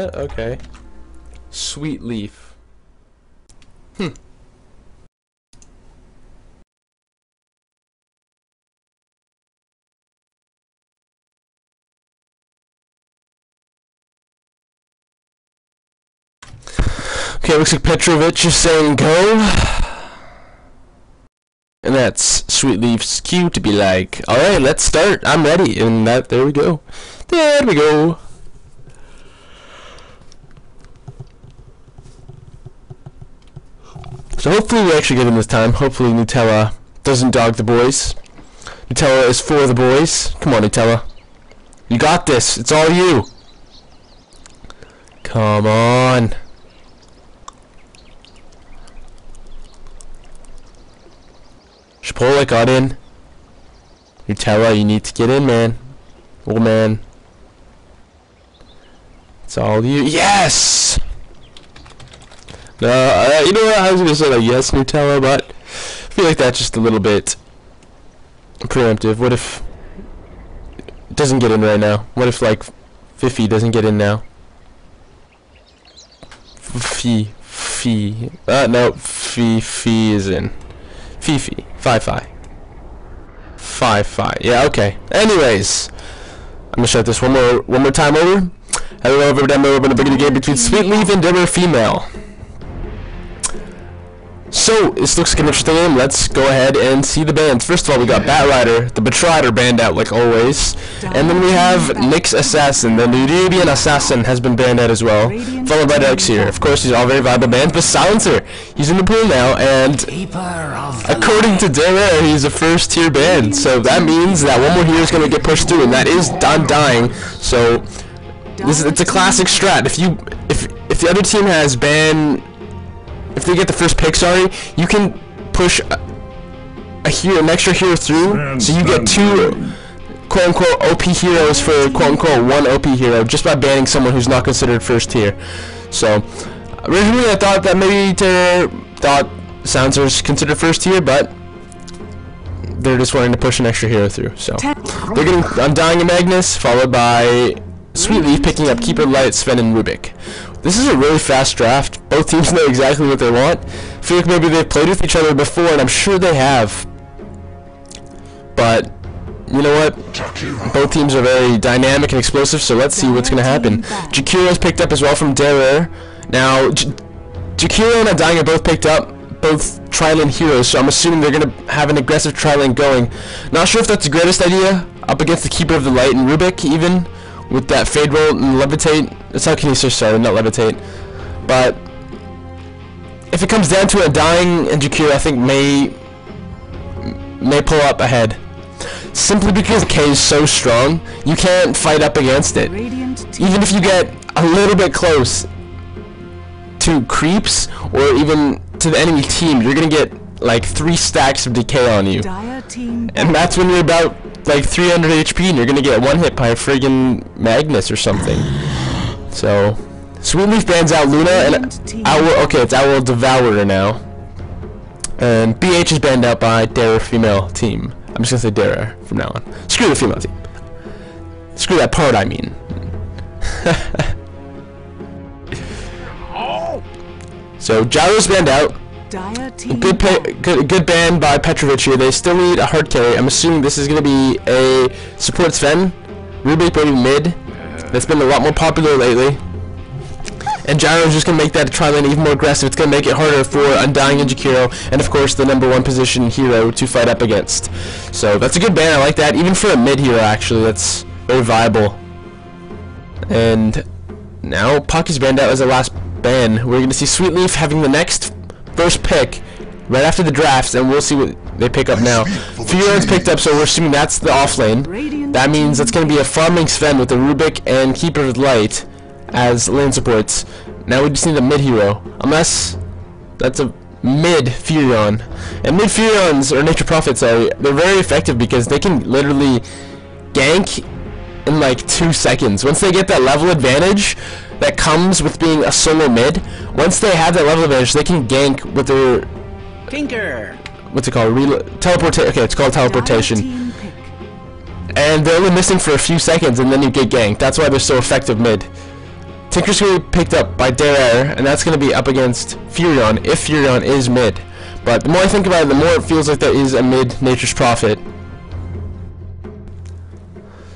Okay. Sweet leaf. Okay, looks like Petrovich is saying go. And that's Sweet Leaf's cue to be like, alright, let's start. I'm ready. And there we go. There we go. So hopefully we actually get him this time. Hopefully Nutella doesn't dog the boys. Nutella is for the boys. Come on, Nutella. You got this. It's all you. Come on. Chipotle got in. Nutella, you need to get in, man. Oh, man. It's all you. Yes! No, you know what? I was gonna say like yes, Nutella, but I feel like that's just a little bit preemptive. What if it doesn't get in right now? What if like Fifi doesn't get in now? No, Fifi is in. Fifi, Fi. Yeah, okay. Anyways, I'm gonna start this one more time over. Hello, over demo. We're gonna begin a game between Sweet Leaf and Dimmer Female. So, this looks like an interesting game. Let's go ahead and see the bands. First of all, we got Batrider, the Batrider banned out like always. And then we have Nick's Assassin. The Nubian Assassin has been banned out as well. Followed by Dex here. Of course, these are all very viable bands. But Silencer, he's in the pool now. And according to Dare, he's a first tier band. So that means that one more hero is going to get pushed through. And that is Undying. So, it's a classic strat. If the other team has ban... If they get the first pick, you can push an extra hero through, so you get two quote-unquote OP heroes for quote-unquote one OP hero just by banning someone who's not considered first tier. So, originally I thought that maybe Silencer's considered first tier, but they're just wanting to push an extra hero through. So, they're getting Undying and Magnus, followed by Sweet Leaf picking up Keeper Light, Sven, and Rubik. This is a really fast draft. Both teams know exactly what they want. I feel like maybe they've played with each other before, and I'm sure they have. But, you know what? Both teams are very dynamic and explosive, so let's see what's going to happen. Jakiro's picked up as well from Dare. Now, Jakiro and Undying are both picked up, both tri-lane heroes, so I'm assuming they're going to have an aggressive tri-lane going. Not sure if that's the greatest idea, up against the Keeper of the Light and Rubik, even. With that fade roll and levitate, it's not Kinesis, sorry, not levitate. But if it comes down to Undying and Jakiro, I think may pull up ahead. Simply because K is so strong, you can't fight up against it. Even if you get a little bit close to creeps or even to the enemy team, you're gonna get like 3 stacks of decay on you. And that's when you're about like 300 HP and you're gonna get one hit by a friggin' Magnus or something. So, Sweet Leaf bans out Luna and Owl. Okay, it's Owl Devourer now. And BH is banned out by Dare Female Team. I'm just gonna say Dare from now on. Screw the female team. Screw that part, I mean. So, Gyro's banned out. Good ban by Petrovich here. They still need a hard carry. I'm assuming this is going to be a support Sven. Rubik maybe mid. That's been a lot more popular lately. And Gyro's just going to make that tri-lane even more aggressive. It's going to make it harder for Undying and Jakiro, and of course the #1 position hero to fight up against. So that's a good ban. I like that. Even for a mid hero, actually, that's very viable. And now Pocky's banned out as the last ban. We're going to see Sweet Leaf having the next first pick right after the drafts, and we'll see what they pick up now. Fiora's picked up, so we're assuming that's the off lane. That means it's going to be a farming Sven with the Rubik and Keeper of Light as lane supports. Now we just need a mid hero, unless that's a mid Furion. And mid Furions, or Nature Prophets, they're very effective because they can literally gank in like 2 seconds. Once they get that level advantage that comes with being a solo mid, once they have that level advantage, they can gank with their what's it called? Teleportation. Okay, it's called teleportation. And they're only missing for a few seconds, and then you get ganked. That's why they're so effective mid. Tinker's going to be picked up by Dare, and that's going to be up against Furion, if Furion is mid. But the more I think about it, the more it feels like there is a mid Nature's Prophet.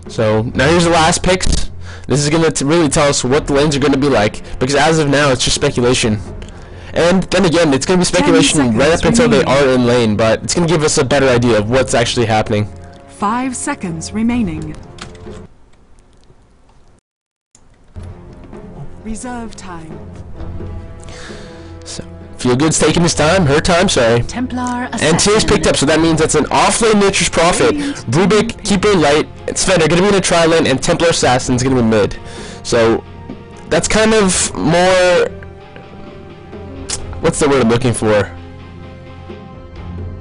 So, now here's the last picks. This is going to really tell us what the lanes are going to be like, because as of now, it's just speculation. And then again, it's going to be speculation right up until they are in lane, but it's going to give us a better idea of what's actually happening. 5 seconds remaining. Reserve time. So, Feel Good's taking his time, her time, sorry. Templar and Tier's picked up, so that means that's an off-lane Nature's Prophet. Rubik, Keeper, Light, and Sven are going to be in a tri-lane, and Templar Assassin's going to be mid. So, that's kind of more... What's the word I'm looking for?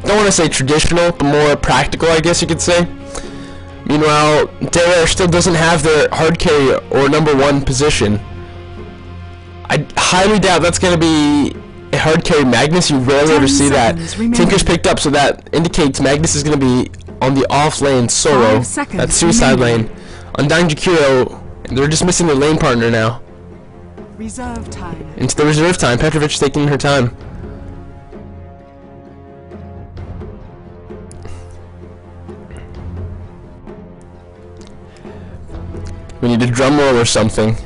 Don't want to say traditional, but more practical, I guess you could say. Meanwhile, Dare still doesn't have their hard carry or #1 position. I highly doubt that's going to be a hard carry Magnus. You rarely ever see that. Tinker's picked up, so that indicates Magnus is going to be on the off lane solo. That's Suicide lane. Undying Jakiro, they're just missing their lane partner now. Reserve time. Into the reserve time. Petrovich taking her time. We need a drum roll or something.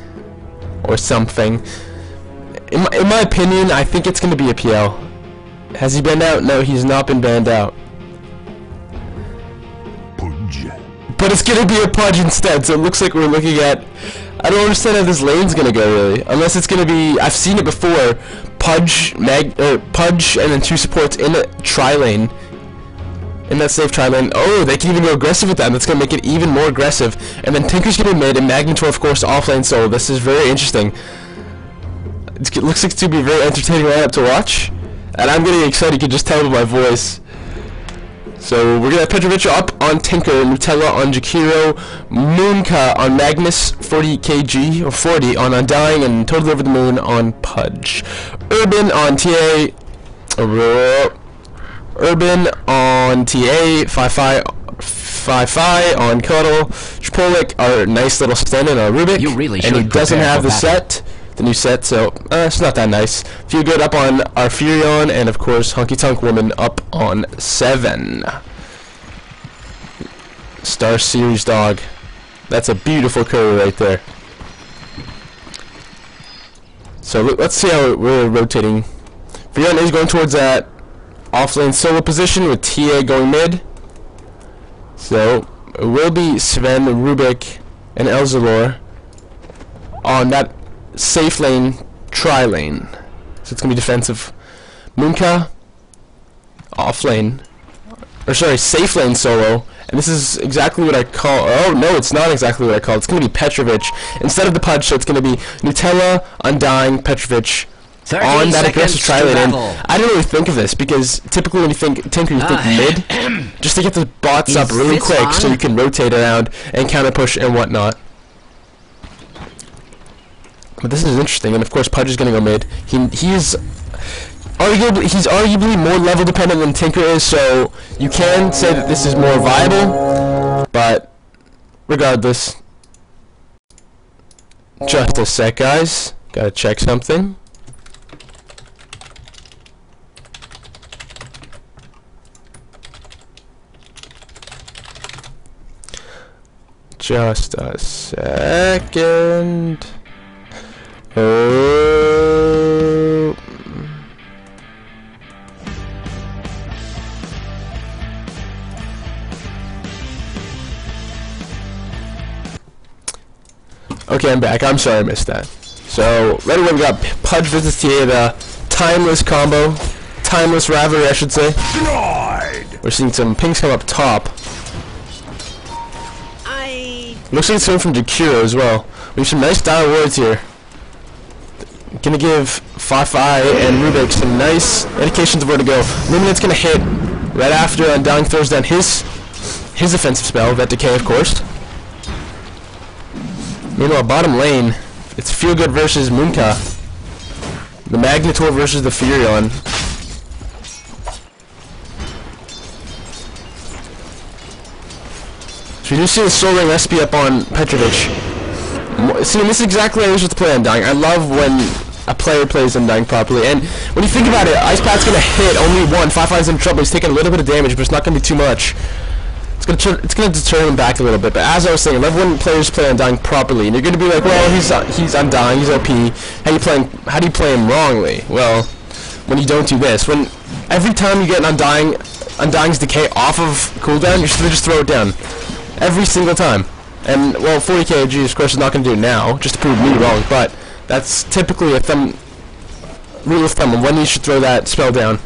In my opinion, I think it's going to be a PL. Has he banned out? No, he's not been banned out. Pudge. But it's going to be a Pudge instead, so it looks like we're looking at... I don't understand how this lane's going to go, really. Unless it's going to be... I've seen it before. Pudge, Pudge, and then 2 supports in a tri-lane. In that safe tri-lane. Oh, they can even go aggressive with that. That's going to make it even more aggressive. And then Tinker's going to be mid, and Magnetor, of course, offlane solo. This is very interesting. It looks like it's going to be a very entertaining lineup to watch. And I'm getting excited. You can just tell by my voice. So we're going to have Petrovich up on Tinker, Nutella on Jakiro, Moonka on Magnus, 40 kg, or 40 on Undying, and Totally Over the Moon on Pudge. Urban on TA, Urban on TA, Fi on Cuddle, Chipolik, our nice little stand-in on Rubik, you really and he doesn't have the set. The new set, so it's not that nice. Feel Good up on our Furion, and of course Honky Tonk Woman up on 7. Star Series dog. That's a beautiful curve right there. So let's see how we're rotating. Furion is going towards that offlane solo position with TA going mid. So it will be Sven, Rubik, and Elzalor on that safe lane, tri-lane. So it's going to be defensive. Moonka, off lane. Or sorry, safe lane solo. And this is exactly what I call... Oh, no, it's not exactly what I call. It's going to be Petrovich. Instead of the Pudge, so it's going to be Nutella, Undying, Petrovich on that aggressive tri-lane. And I didn't really think of this, because typically when you think Tinker, you think mid. Just to get the bots up really quick so you can rotate around and counter push and whatnot. But this is interesting, and of course Pudge is going to go mid. He's arguably more level dependent than Tinker is, so you can say that this is more viable. But regardless, just a sec, guys. Gotta check something. Just a second. Oh. Okay, I'm back. I'm sorry I missed that. So, right away we got Pudge versus TA, the timeless combo. Timeless rivalry, I should say. We're seeing some pinks come up top. Looks like it's coming from Jakiro as well. We have some nice dire words here. Gonna give Fi and Rubik some nice indications of where to go. Luminance gonna hit right after Undying throws down his offensive spell, that decay of course. Meanwhile, bottom lane, it's Feel Good versus Moonka. The Magnetor versus the Furion. So you do see the Soul Ring recipe up on Petrovic. See, and this is exactly how I used to play Undying. I love when a player plays Undying properly, and when you think about it, Ice Pat's gonna hit only one. 5-5's in trouble. He's taking a little bit of damage, but it's not gonna be too much. It's gonna deter him back a little bit. But as I was saying, I love when players play Undying properly, and you're gonna be like, well, he's Undying, he's OP. How do you play him wrongly? Well, when you don't do this, when every time you get an Undying's decay off of cooldown, you're supposed to just throw it down every single time. And well, 40 KG of course is not gonna do it now, just to prove me wrong, but that's typically a rule of thumb of when you should throw that spell down.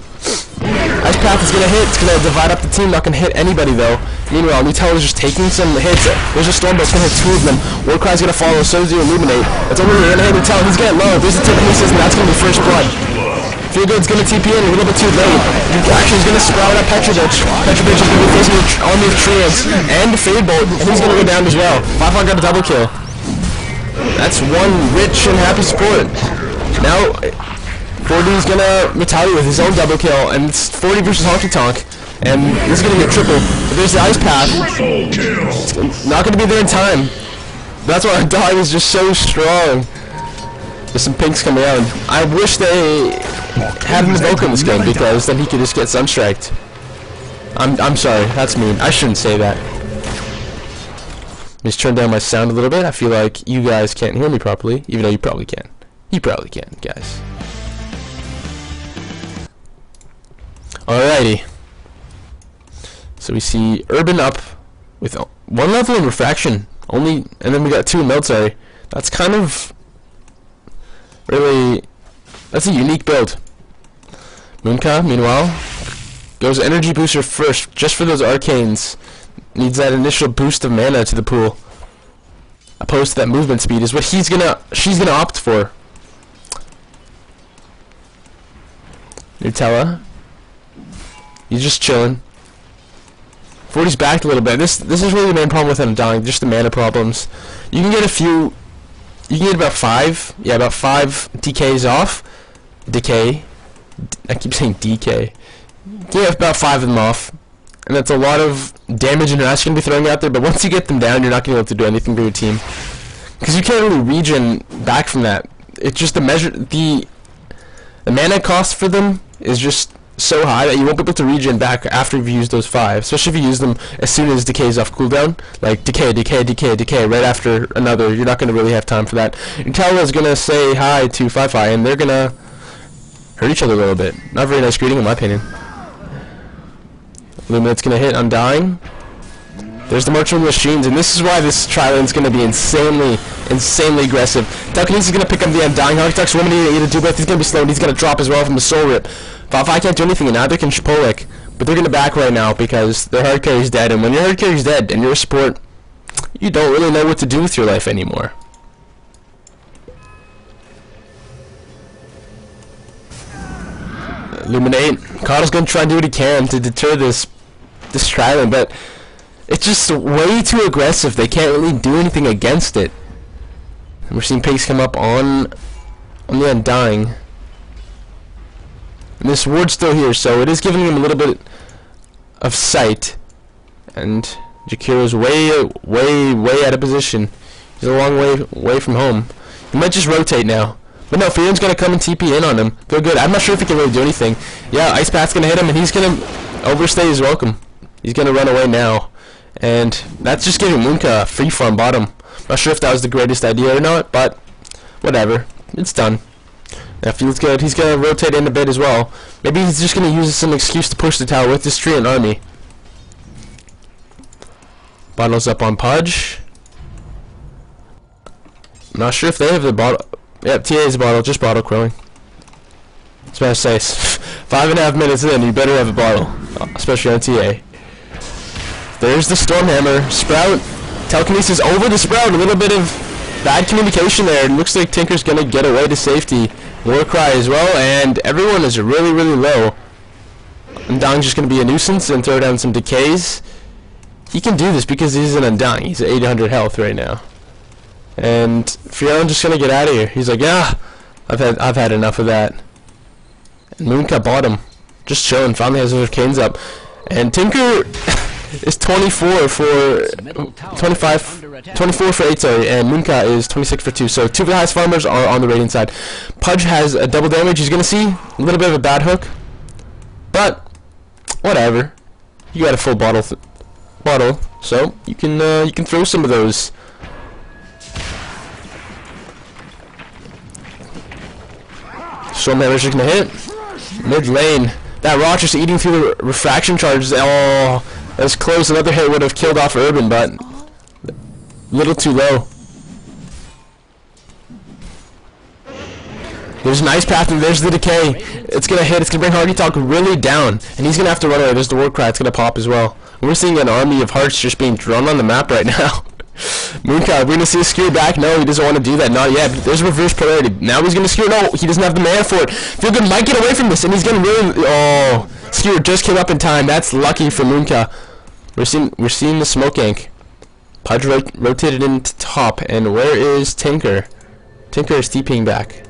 Ice Path is gonna hit. It's gonna divide up the team. Not gonna hit anybody though. Meanwhile, Nutella is just taking some hits. There's a Storm, but it's gonna hit 2 of them. Warcry's gonna follow. So is the Illuminate. It's only gonna hit Nutella. He's getting low. There's the telekinesis, and that's gonna be first blood. Feel Good's gonna TP in a little bit too late. Actually, he's gonna sprout up Petrovic. Petrovic is gonna be facing an army of treants and Fade Bolt, and he's gonna go down as well. 5-5 got a double kill. That's one rich and happy sport. Now 40's gonna retaliate with his own double kill, and it's 40 versus Honky Tonk, and this is gonna be a triple. But there's the Ice Path. It's not gonna be there in time. That's why our dog is just so strong. There's some pinks coming out. I wish they had an Evoker in this game, because then he could just get Sunstriked. I'm sorry, that's mean. I shouldn't say that. Just turn down my sound a little bit. I feel like you guys can't hear me properly, even though you probably can. You probably can, guys. Alrighty. So we see Urban up with 1 level in Refraction only, and then we got 2 in Meltari. That's kind of really, that's a unique build. Moonka, meanwhile, goes Energy Booster first, just for those Arcanes. Needs that initial boost of mana to the pool, opposed to that movement speed is what she's gonna opt for. Nutella, he's just chilling. 40's backed a little bit. This is really the main problem with Undying, just the mana problems. You can get a few. You can get about 5. Yeah, about 5 DKs off. Decay. I keep saying DK. Yeah, about 5 of them off. And that's a lot of damage and Rash going to be throwing out there, but once you get them down, you're not going to be able to do anything for your team. Because you can't really regen back from that. It's just the mana cost for them is just so high that you won't be able to regen back after you've used those 5. Especially if you use them as soon as Decay's off cooldown. Like, decay, right after another. You're not going to really have time for that. Nutella is going to say hi to 5-5, and they're going to hurt each other a little bit. Not very nice greeting in my opinion. Illuminate's gonna hit Undying. There's the Merchant Machines, and this is why this tri-lane's gonna be insanely aggressive. Telekinesis is gonna pick up the Undying. Architect's Woman to do both. He's gonna be slow, and he's gonna drop as well from the Soul Rip. 5-5 can't do anything, and neither can Chipolik. But they're gonna back right now because their hard carry's dead, and when your hard carry's dead and you're a support, you don't really know what to do with your life anymore. Illuminate. Carter's gonna try and do what he can to deter this tri-lane, but it's just way too aggressive. They can't really do anything against it. And we're seeing pigs come up on the Undying. And this ward's still here, so it is giving him a little bit of sight. And Jakiro's way out of position. He's a long way from home. He might just rotate now. But no, Fearon's gonna come and TP in on him. Feel good. I'm not sure if he can really do anything. Yeah, Ice Path's gonna hit him, and he's gonna overstay his welcome. He's gonna run away now. And that's just giving Moonka a free farm bottom. Not sure if that was the greatest idea or not, but whatever. It's done. That feels good. He's gonna rotate in a bit as well. Maybe he's just gonna use some excuse to push the tower with this Treant army. Bottle's up on Pudge. Not sure if they have the bottle. Yep, TA's bottle, just bottle crowing. That's what I say. 5.5 minutes in, you better have a bottle, especially on TA. There's the Stormhammer. Sprout. Telekinesis over the Sprout. A little bit of bad communication there. It looks like Tinker's going to get away to safety. Warcry as well, and everyone is really low. Undying's just going to be a nuisance and throw down some decays. He can do this because he's an Undying. He's at 800 health right now. And Fiona's just gonna get out of here. He's like, yeah, I've had enough of that. And Moonka bottom, just chilling. Finally has his canes up, and Tinker is 24 for 24 for 8, sorry, and Moonka is 26 for 2. So 2 of the highest farmers are on the rating side. Pudge has a double damage. He's gonna see a little bit of a bad hook, but whatever. You got a full bottle, so you can throw some of those. Stormhammer's just gonna hit mid lane. That Rock just eating through the refraction charges. Oh, that's close. Another hit would have killed off Urban, but a little too low. There's an ice path and there's the decay. It's gonna hit. It's gonna bring roroDOTA really down, and he's gonna have to run away. There's the war cry. It's gonna pop as well. We're seeing an army of hearts just being drawn on the map right now. Moonka, we're gonna see a skewer back. No, he doesn't want to do that. Not yet. There's reverse polarity. Now he's gonna skewer. No, he doesn't have the mana for it. Feel Good might get away from this, and he's gonna really. Oh, skewer just came up in time. That's lucky for Moonka. We're seeing the smoke yank. Pudge rotated into top, and where is Tinker? Tinker is TPing back.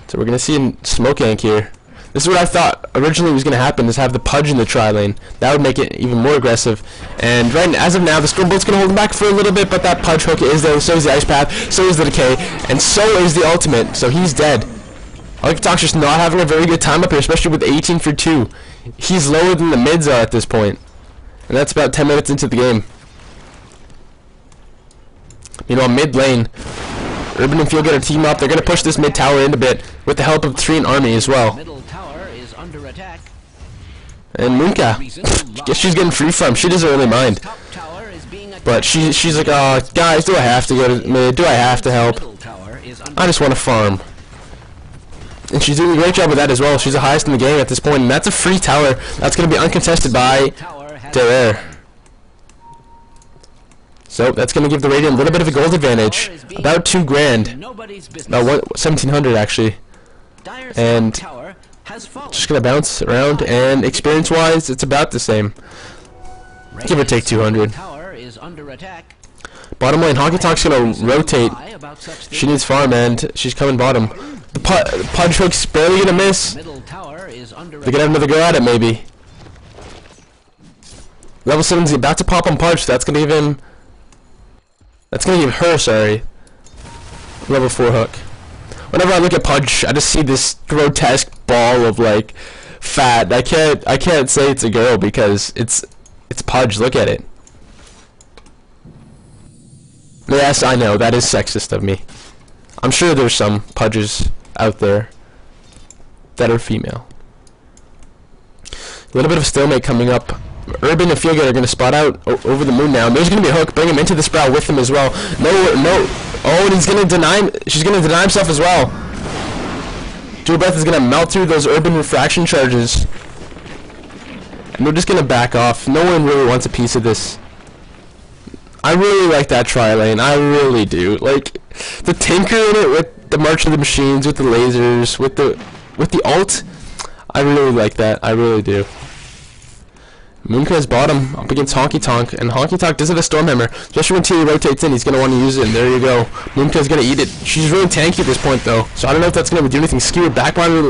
So we're gonna see a smoke yank here. This is what I thought originally was gonna happen, is have the Pudge in the tri lane. That would make it even more aggressive. And as of now, the Stormbolt's gonna hold him back for a little bit, but that Pudge hook is there. So is the ice path. So is the decay, and so is the ultimate. So he's dead. roroDOTA's just not having a very good time up here, especially with 18 for 2. He's lower than the mids are at this point, and that's about 10 minutes into the game. Meanwhile, mid lane, Urban and Field team up. They're gonna push this mid tower in a bit with the help of Treant army as well. And Moonka, guess she's getting free farm. She doesn't really mind, but she's like, oh, guys, do I have to go to mid? Do I have to help? I just want to farm. And she's doing a great job with that as well. She's the highest in the game at this point, and that's a free tower. That's going to be uncontested by Derriere. So that's going to give the Radiant a little bit of a gold advantage. About 2 grand. About 1,700 actually. And just going to bounce around, and experience-wise, it's about the same. Give or take 200. Bottom lane, roroDOTA's going to rotate. She needs farm, and she's coming bottom. The Pudge hook's barely going to miss. They're going to have another go at it, maybe. Level 7's about to pop on Pudge, so that's going to give him... That's going to give her, sorry, level 4 hook. Whenever I look at Pudge, I just see this grotesque ball of, like, fat. I can't say it's a girl because it's Pudge. Look at it. Yes, I know, that is sexist of me. I'm sure there's some Pudges out there that are female. A little bit of a stalemate coming up. Urban and Feelgood are going to spot out over the moon now. And there's going to be a hook. Bring him into the Sprout with him as well. No. Oh, and he's going to deny. She's going to deny himself as well. Jewel Breath is going to melt through those Urban refraction charges. And we're just going to back off. No one really wants a piece of this. I really like that tri lane. I really do. Like the Tinker in it with the March of the Machines, with the lasers, with the ult. I really like that. I really do. Moonka's bottom up against roroDOTA, and roroDOTA does have a Stormhammer, especially when T rotates in. He's going to want to use it, and there you go. Moonka's going to eat it. She's really tanky at this point, though, so I don't know if that's going to do anything. Skewer back by the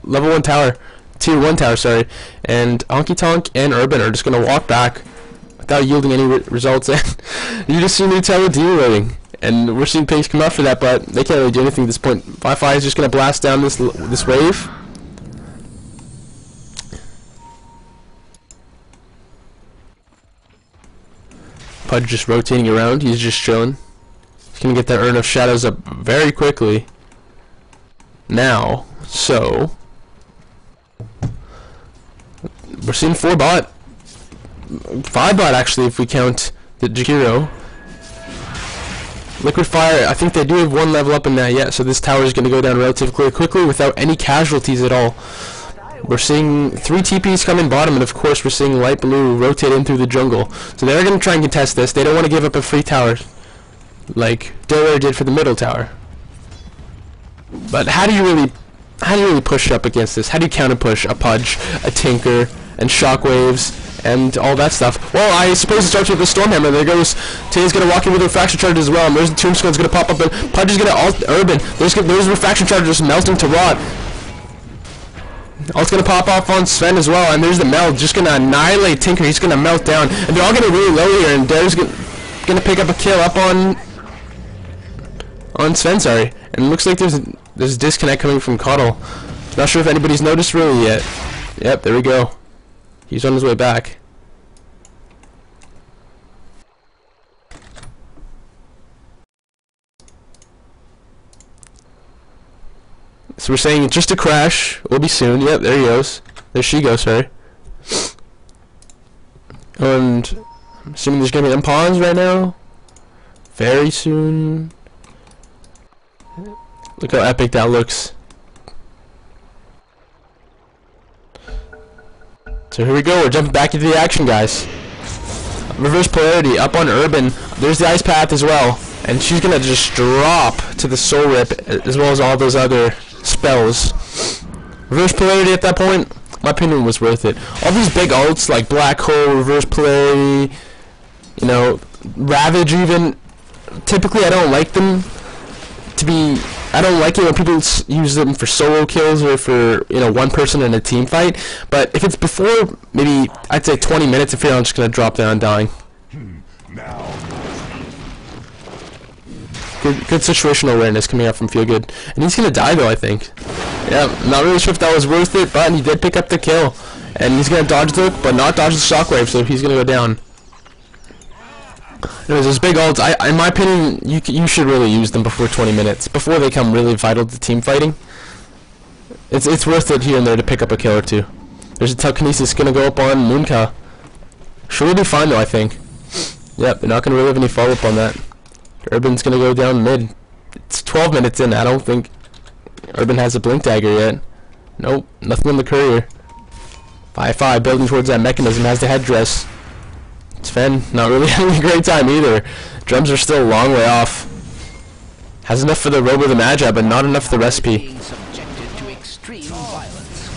level 1 tower, tier 1 tower, sorry, and roroDOTA and Urban are just going to walk back without yielding any results. And you just see new tower dealing, and we're seeing pings come out for that, but they can't really do anything at this point. Wi-Fi is just going to blast down this wave. Pudge just rotating around. He's just chilling. He's gonna get that Urn of Shadows up very quickly now. So we're seeing 4 bot, 5 bot actually, if we count the Jakiro. Liquid Fire, I think they do have 1 level up in that yet, so this tower is gonna go down relatively quickly without any casualties at all. We're seeing 3 TPs come in bottom, and of course we're seeing light blue rotate in through the jungle. So they're going to try and contest this. They don't want to give up a free tower like Derriere did for the middle tower. But how do you really push up against this? How do you counter push a Pudge, a Tinker, and Shockwaves, and all that stuff? Well, I suppose it starts with the Stormhammer. There goes Tay's going to walk in with a refraction charge as well, and there's the Tombstone's going to pop up, and Pudge is going to ult Urban. There's refraction charges melting to rot. Ult's gonna pop off on Sven as well, and there's the meld, just gonna annihilate Tinker. He's gonna melt down, and they're all getting really low here, and Dare's gonna pick up a kill up on Sven, sorry. And it looks like there's a disconnect coming from Coddle. Not sure if anybody's noticed really yet. Yep, there we go. He's on his way back. So we're saying just a crash. Will be soon. Yep, there he goes. There she goes, sorry. And I'm assuming there's gonna be unpawns right now. Very soon. Look how epic that looks. So here we go. We're jumping back into the action, guys. Reverse polarity up on Urban. There's the ice path as well, and she's gonna just drop to the soul rip as well as all those other spells. Reverse polarity at that point, my opinion, was worth it. All these big ults like Black Hole, Reverse Polarity, you know, Ravage even, typically I don't like them to be, I don't like it when people use them for solo kills or for, you know, one person in a team fight, but if it's before maybe, I'd say 20 minutes, I feel I'm just going to drop down dying. Good situational awareness coming out from Feelgood. And he's going to die though, I think. Yeah, not really sure if that was worth it, but he did pick up the kill. And he's going to dodge the hook, but not dodge the shockwave, so he's going to go down. Anyways, those big ults, in my opinion, you should really use them before 20 minutes, before they become really vital to team fighting. It's worth it here and there to pick up a kill or two. There's a telekinesis going to go up on Moonka. Should be fine though, I think. Yep, they're not going to really have any follow-up on that. Urban's going to go down mid. It's 12 minutes in. I don't think Urban has a blink dagger yet. Nope, nothing on the courier. 5-5, building towards that mechanism, has the headdress. Sven not really having a great time either. Drums are still a long way off. Has enough for the Robo the Magi, but not enough for the recipe.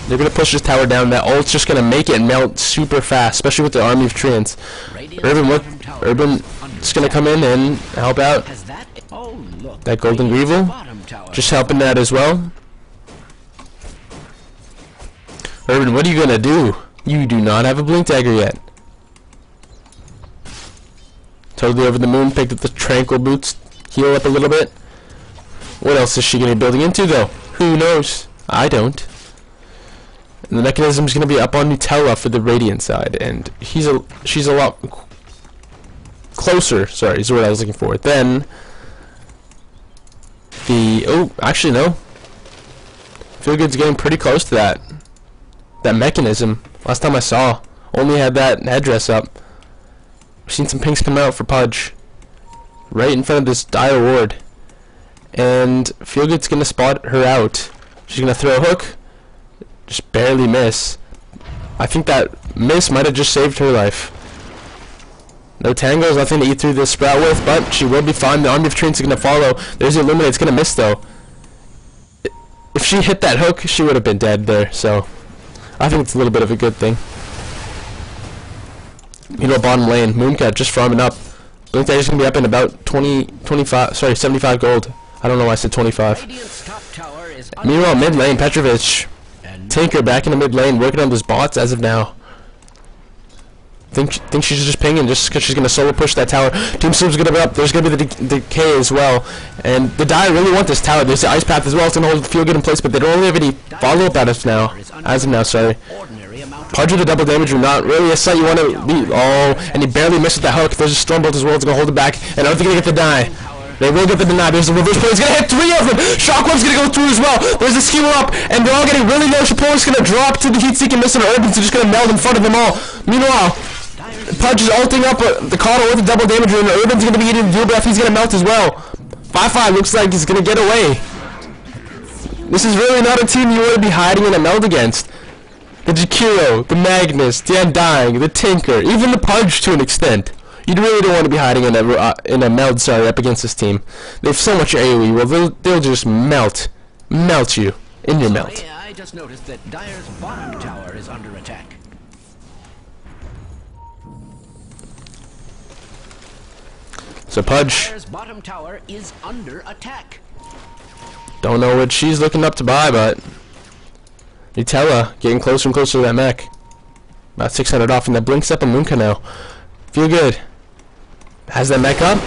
They're going to push this tower down. That ult's just going to make it melt super fast, especially with the army of treants. Urban is going to come in and help out. That Golden Greevil, just helping that as well. Urban, what are you going to do? You do not have a blink dagger yet. Totally over the moon, picked up the tranquil boots, heal up a little bit. What else is she going to be building into though? Who knows? I don't. And the mechanism is going to be up on Nutella for the Radiant side, and she's a lot closer, sorry, is the word I was looking for, than the, oh, actually no. Feelgood's getting pretty close to that mechanism. Last time I saw, only had that headdress up. We've seen some pinks come out for Pudge. Right in front of this dire ward. And Feelgood's going to spot her out. She's going to throw a hook. Just barely miss. I think that miss might have just saved her life. No tangles, nothing to eat through this sprout with, but she will be fine. The army of treants is going to follow. There's the Illuminate. It's going to miss though. If she hit that hook, she would have been dead there. So I think it's a little bit of a good thing. Meanwhile, bottom lane, Mooncat just farming up. Blink Dagger's going to be up in about 75 gold. I don't know why I said 25. Meanwhile, mid lane, Petrovich. Tinker back in the mid lane, working on those bots as of now. Think she's just pinging just because she's going to solo push that tower. Team Swoop's going to be up. There's going to be the decay as well. And the Dire really want this tower. There's the ice path as well. It's going to hold Feelgood in place, but they don't really have any follow-up as of now, sorry. Pudge with the double damage or not really a sight you want to be. Oh, and he barely missed with that hook. There's a Stormbolt as well. It's going to hold it back. And I don't think they're going to get the die. They will get the deny. There's the reverse play. He's going to hit 3 of them. Shockwave's going to go through as well. There's a skewer up, and they're all getting really low. Shapo's going to drop to the heat-seeking missile. Urban's just going to meld in front of them all. Meanwhile, Pudge is ulting up the Coddle with the double damage, and Urban's going to be eating the deal breath. He's going to melt as well. 5-5 looks like he's going to get away. This is really not a team you want to be hiding in a meld against. The Jakiro, the Magnus, the Undying, the Tinker, even the Pudge to an extent. You really don't want to be hiding in a meld, sorry, up against this team. They have so much AoE, well, they'll just melt you in your melt. I just noticed that Dire's bottom tower is under attack. So Pudge, Dire's bottom tower is under attack. don't know what she's looking up to buy, but Nutella getting closer and closer to that mech. About 600 off, and that blinks up a Moonka now. Feel good. Has that mech up?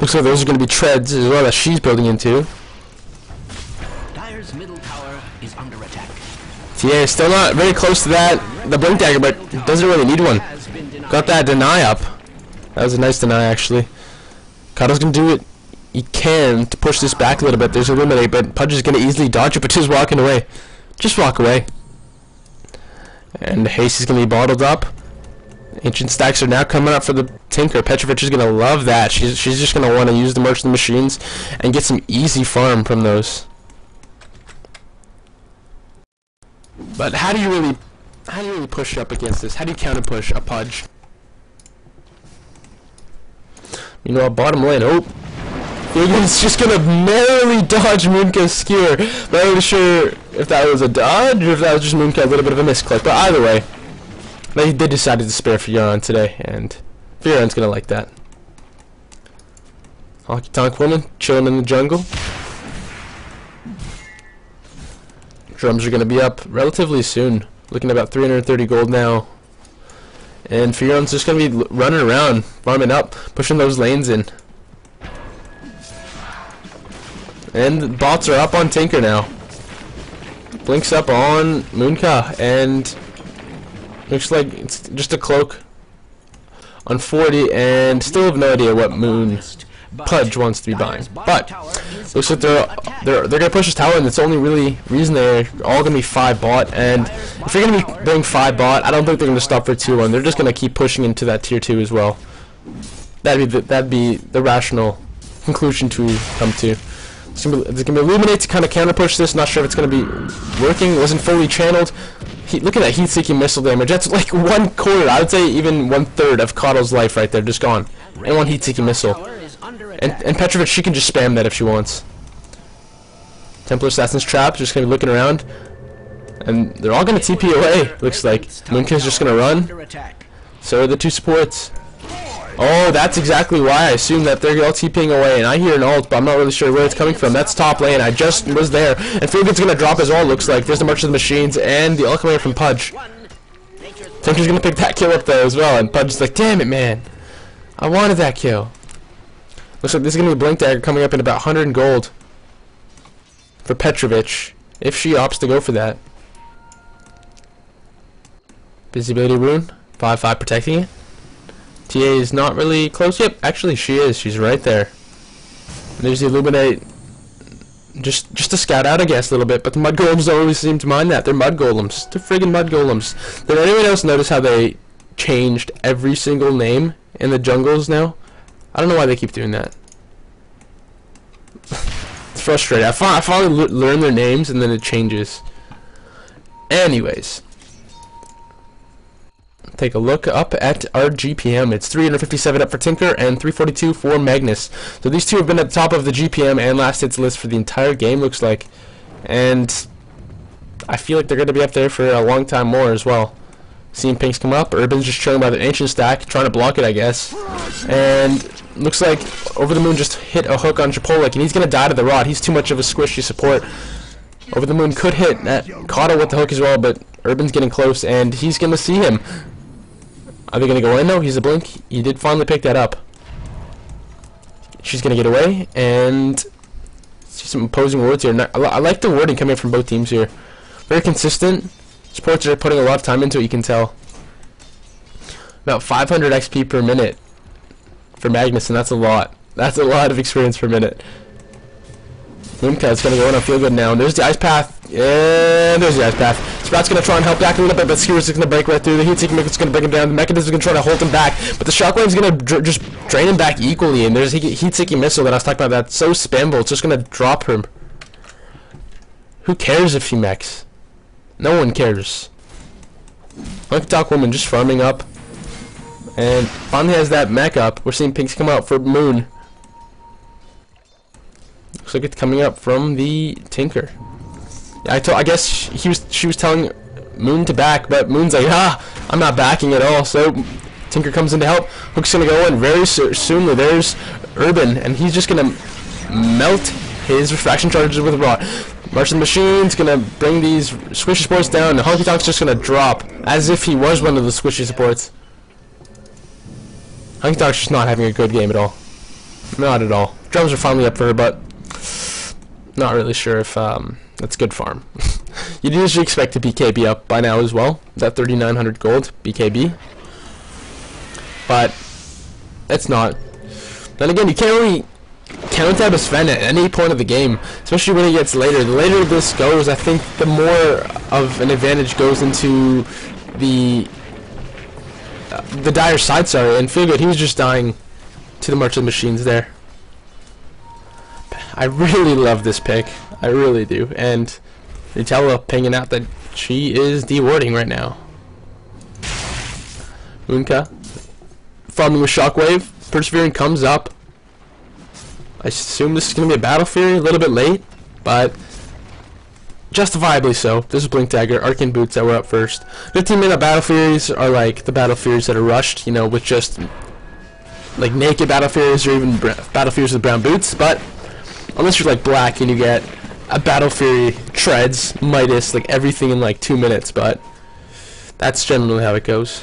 Looks like those are going to be treads as well that she's building into. Dire's middle tower is under attack. TA is still not very close to that. The blink dagger, but doesn't really need one. Got that deny up. That was a nice deny, actually. Kato's going to do it. He can to push this back a little bit. There's a eliminate, but Pudge is going to easily dodge it, but just walking away. Just walk away. And Haste is going to be bottled up. Ancient stacks are now coming up for the Tinker. Petrovich is going to love that. She's just going to want to use the Merchant Machines and get some easy farm from those. But how do you really push up against this? How do you counter push a Pudge? You know, bottom lane. Oh, he's just gonna narrowly dodge Moonka's skewer. Not really sure if that was a dodge or if that was just Moonka a little bit of a misclick. But either way, they decided to spare Fioran today, and Fioran's gonna like that. Honky Tonk Woman chilling in the jungle. Drums are gonna be up relatively soon. Looking at about 330 gold now. And Fioran's just going to be running around, farming up, pushing those lanes in. And the bots are up on Tinker now. Blinks up on Moonka, and looks like it's just a cloak on 40, and still have no idea what Pudge wants to be buying. But looks like they're gonna push this tower, and it's the only really reason they're all gonna be 5 bot. And if you're gonna be doing 5 bot, I don't think they're gonna stop for tier 1. They're just gonna keep pushing into that tier 2 as well. That'd be the rational conclusion to come to. It's gonna be Illuminate to kind of counter push this. Not sure if it's gonna be working. It wasn't fully channeled. Look at that heat-seeking missile damage. That's like 1/4. I would say even 1/3 of Coddle's life right there, just gone. And one heat-seeking missile. And Petrovich, she can just spam that if she wants. Templar Assassin's Trap, just gonna be looking around. And they're all gonna TP away, looks like. Moonka's just gonna run. So are the 2 supports. Oh, that's exactly why I assume that they're all TPing away. And I hear an ult, but I'm not really sure where it's coming from. That's top lane. I just was there. And Feelgood's gonna drop as well, looks like. There's the Merchant of the Machines and the ult coming from Pudge. Tinker's gonna pick that kill up though as well. And Pudge's like, damn it, man. I wanted that kill. Looks like this is going to be a Blink Dagger coming up in about 100 gold for Petrovich, if she opts to go for that. Visibility Rune, 5/5 protecting it. TA is not really close. Yep, actually she is. She's right there. And there's the Illuminate, just to scout out, I guess, a little bit. But the Mud Golems don't really seem to mind that. They're Mud Golems. They're friggin' Mud Golems. Did anyone else notice how they changed every single name in the jungles now? I don't know why they keep doing that. It's frustrating. I finally learn their names and then it changes. Anyways, take a look up at our GPM. It's 357 up for Tinker and 342 for Magnus. So these two have been at the top of the GPM and last hits list for the entire game, looks like. And I feel like they're going to be up there for a long time more as well. Seeing pinks come up. Urban's just chilling by the ancient stack, trying to block it, I guess. And looks like Over the Moon just hit a hook on Chipolik, and he's gonna die to the rod. He's too much of a squishy support. Over the Moon could hit that Kato with the hook as well, but Urban's getting close, and he's gonna see him. Are they gonna go in? No, he's a blink. He did finally pick that up. She's gonna get away, and see some opposing words here. I like the wording coming from both teams here. Very consistent. Supports are putting a lot of time into it, you can tell. About 500 XP per minute for Magnus, and that's a lot. That's a lot of experience per minute. Moonka's gonna go in on Feel Good now, and there's the Ice Path. And there's the Ice Path. Sprout's gonna try and help back a little bit, but Skewer's gonna break right through. The Heat-Seeking Mecha's gonna break him down. The Mechanism's gonna try to hold him back, but the Shockwave's gonna just drain him back equally, and there's Heat-Seeking Missile that I was talking about. That's so spammable, it's just gonna drop him. Who cares if he mechs? No one cares. Honky Tonk Woman just farming up. And finally has that mech up. We're seeing pinks come out for Moon. Looks like it's coming up from the Tinker. Yeah, I guess she was telling Moon to back, but Moon's like, I'm not backing at all. So Tinker comes in to help. Hook's gonna go in very soon. There's Urban, and he's just gonna melt his refraction charges with a rod. March of the Machine's gonna bring these squishy supports down, and Honky Tonk's just gonna drop, as if he was one of the squishy supports. Honky Tonk's just not having a good game at all. Not at all. Drums are finally up for her, but not really sure if that's good farm. You'd usually expect a BKB up by now as well. That 3,900 gold BKB, but it's not. Then again, you can't really count out a Sven at any point of the game, especially when it gets later. The later this goes, I think the more of an advantage goes into the dire side. Sorry, and feel good. He was just dying to the March of the Machines there. I really love this pick. I really do. And Nutella pinging out that she is dewarding right now. Unka farming with Shockwave. Persevering comes up. I assume this is going to be a Battle Fury, a little bit late, but justifiably so. This is Blink Dagger, Arcane Boots that were up first. 15-minute Battle Furies are like the Battle Furies that are rushed, you know, with just like naked Battle Furies or even Battle Furies with brown boots, but unless you're like black and you get a Battle Fury, Treads, Midas, like everything in like 2 minutes, but that's generally how it goes.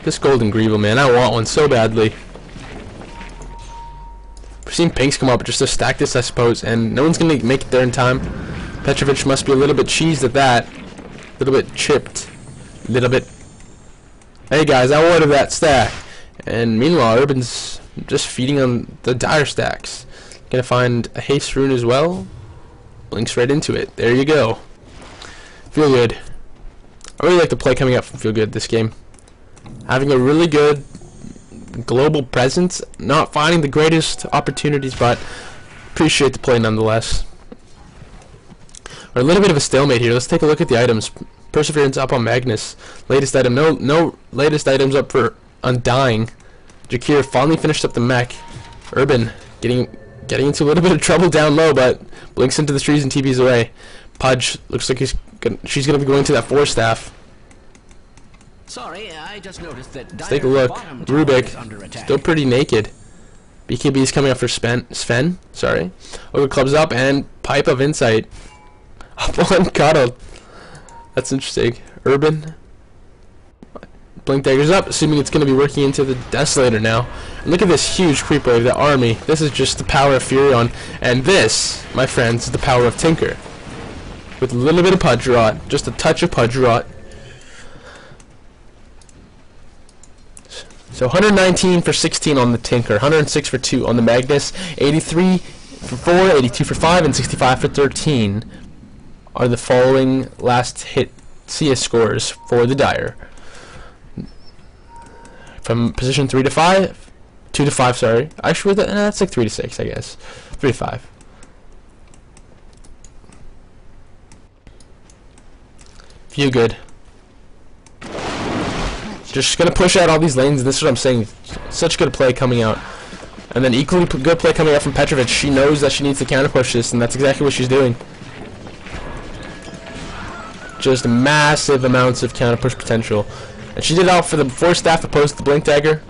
This Golden Greevel, man, I want one so badly. We're seeing pinks come up just to stack this, I suppose, and no one's going to make it there in time. Petrovic must be a little bit cheesed at that. A little bit chipped. A little bit. Hey guys, I wanted that stack. And meanwhile, Urban's just feeding on the dire stacks. Gonna find a haste rune as well. Links right into it. There you go. Feel good. I really like the play coming up from Feel Good this game. Having a really good global presence, not finding the greatest opportunities, but appreciate the play nonetheless. We're a little bit of a stalemate here. Let's take a look at the items. Perseverance up on Magnus. Latest item, no latest items up for Undying. Jakir finally finished up the mech. Urban getting into a little bit of trouble down low, but blinks into the trees and TPs away. Pudge looks like she's gonna be going to that 4-staff. Sorry, I just noticed that. Let's take a look. Rubik, still pretty naked. BKB is coming up for Sven. Sorry. Ogre clubs up and Pipe of Insight. Up on Cuddle. That's interesting. Urban. Blink Dagger's up, assuming it's going to be working into the Desolator now. And look at this huge creep wave, the army. This is just the power of Furion. And this, my friends, is the power of Tinker. With a little bit of Pudge Rot. Just a touch of Pudge Rot. So 119 for 16 on the Tinker, 106 for 2 on the Magnus, 83 for 4, 82 for 5, and 65 for 13 are the following last hit CS scores for the Dire. From position 3 to 5, 2 to 5, sorry. Actually, that's like 3 to 6, I guess. 3 to 5. Feel good. Just gonna push out all these lanes, and this is what I'm saying. Such good play coming out. And then equally good play coming out from Petrovic. She knows that she needs to counter push this, and that's exactly what she's doing. Just massive amounts of counter push potential. And she did it out for the 4-staff opposed to the Blink Dagger.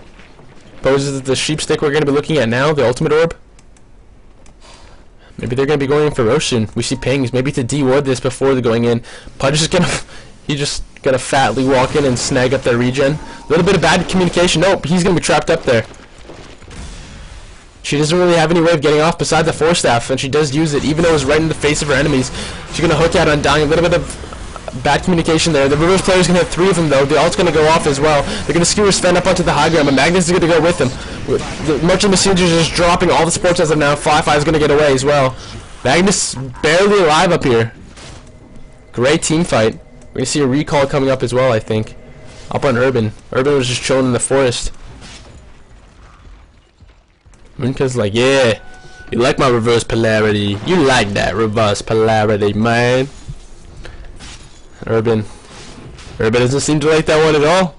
Opposes the Sheep Stick we're gonna be looking at now, the Ultimate Orb. Maybe they're gonna be going in for Roche soon. We see pings, maybe to deward this before they're going in. Pudge is gonna he just gonna fatly walk in and snag up their regen. A little bit of bad communication. Nope, he's gonna be trapped up there. She doesn't really have any way of getting off besides the 4-staff, and she does use it, even though it's right in the face of her enemies. She's gonna hook out Undying. A little bit of bad communication there. The reverse player's gonna have 3 of them though. The ult's gonna go off as well. They're gonna skewer Sven up onto the high ground, but Magnus is gonna go with him. The Merchant Messengers is just dropping all the supports as of now. Fly is gonna get away as well. Magnus barely alive up here. Great team fight. We're gonna see a recall coming up as well, I think. Up on Urban. Urban was just chilling in the forest. Minka's like, yeah, you like my reverse polarity. You like that reverse polarity, man. Urban doesn't seem to like that one at all.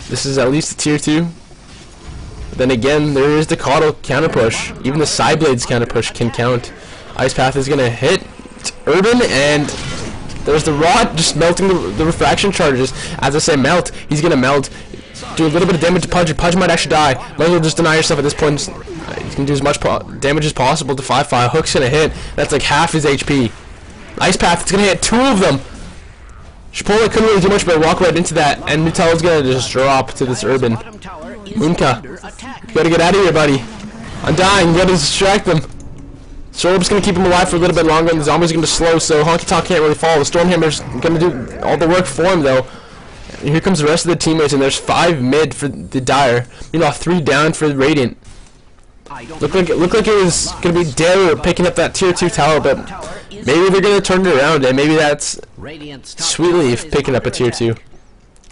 This is at least a tier 2. But then again, there is the Caudal counter push. Even the Psyblades counter push can count. Ice Path is gonna hit Urban, and there's the Rod just melting the refraction charges. As I say, melt. He's gonna melt. do a little bit of damage to Pudge. Pudge might actually die. Might as well just deny yourself at this point. You can do as much damage as possible to 5-5. Hook's gonna hit. That's like half his HP. Ice Path, it's gonna hit 2 of them. Chipotle couldn't really do much but walk right into that, and Nutella's gonna just drop to this Urban. Moonka, you gotta get out of here, buddy. I'm dying, you gotta distract them. Sorb's gonna keep him alive for a little bit longer, and the zombies are gonna be slow, so Honky Tonk can't really fall. The Stormhammer's gonna do all the work for him, though. And here comes the rest of the teammates, and there's 5 mid for the Dire. Meanwhile, 3 down for the Radiant. Looked like it was gonna be Dare picking up that tier 2 tower, but maybe they're gonna turn it around, and maybe that's Sweetleaf picking up a tier 2.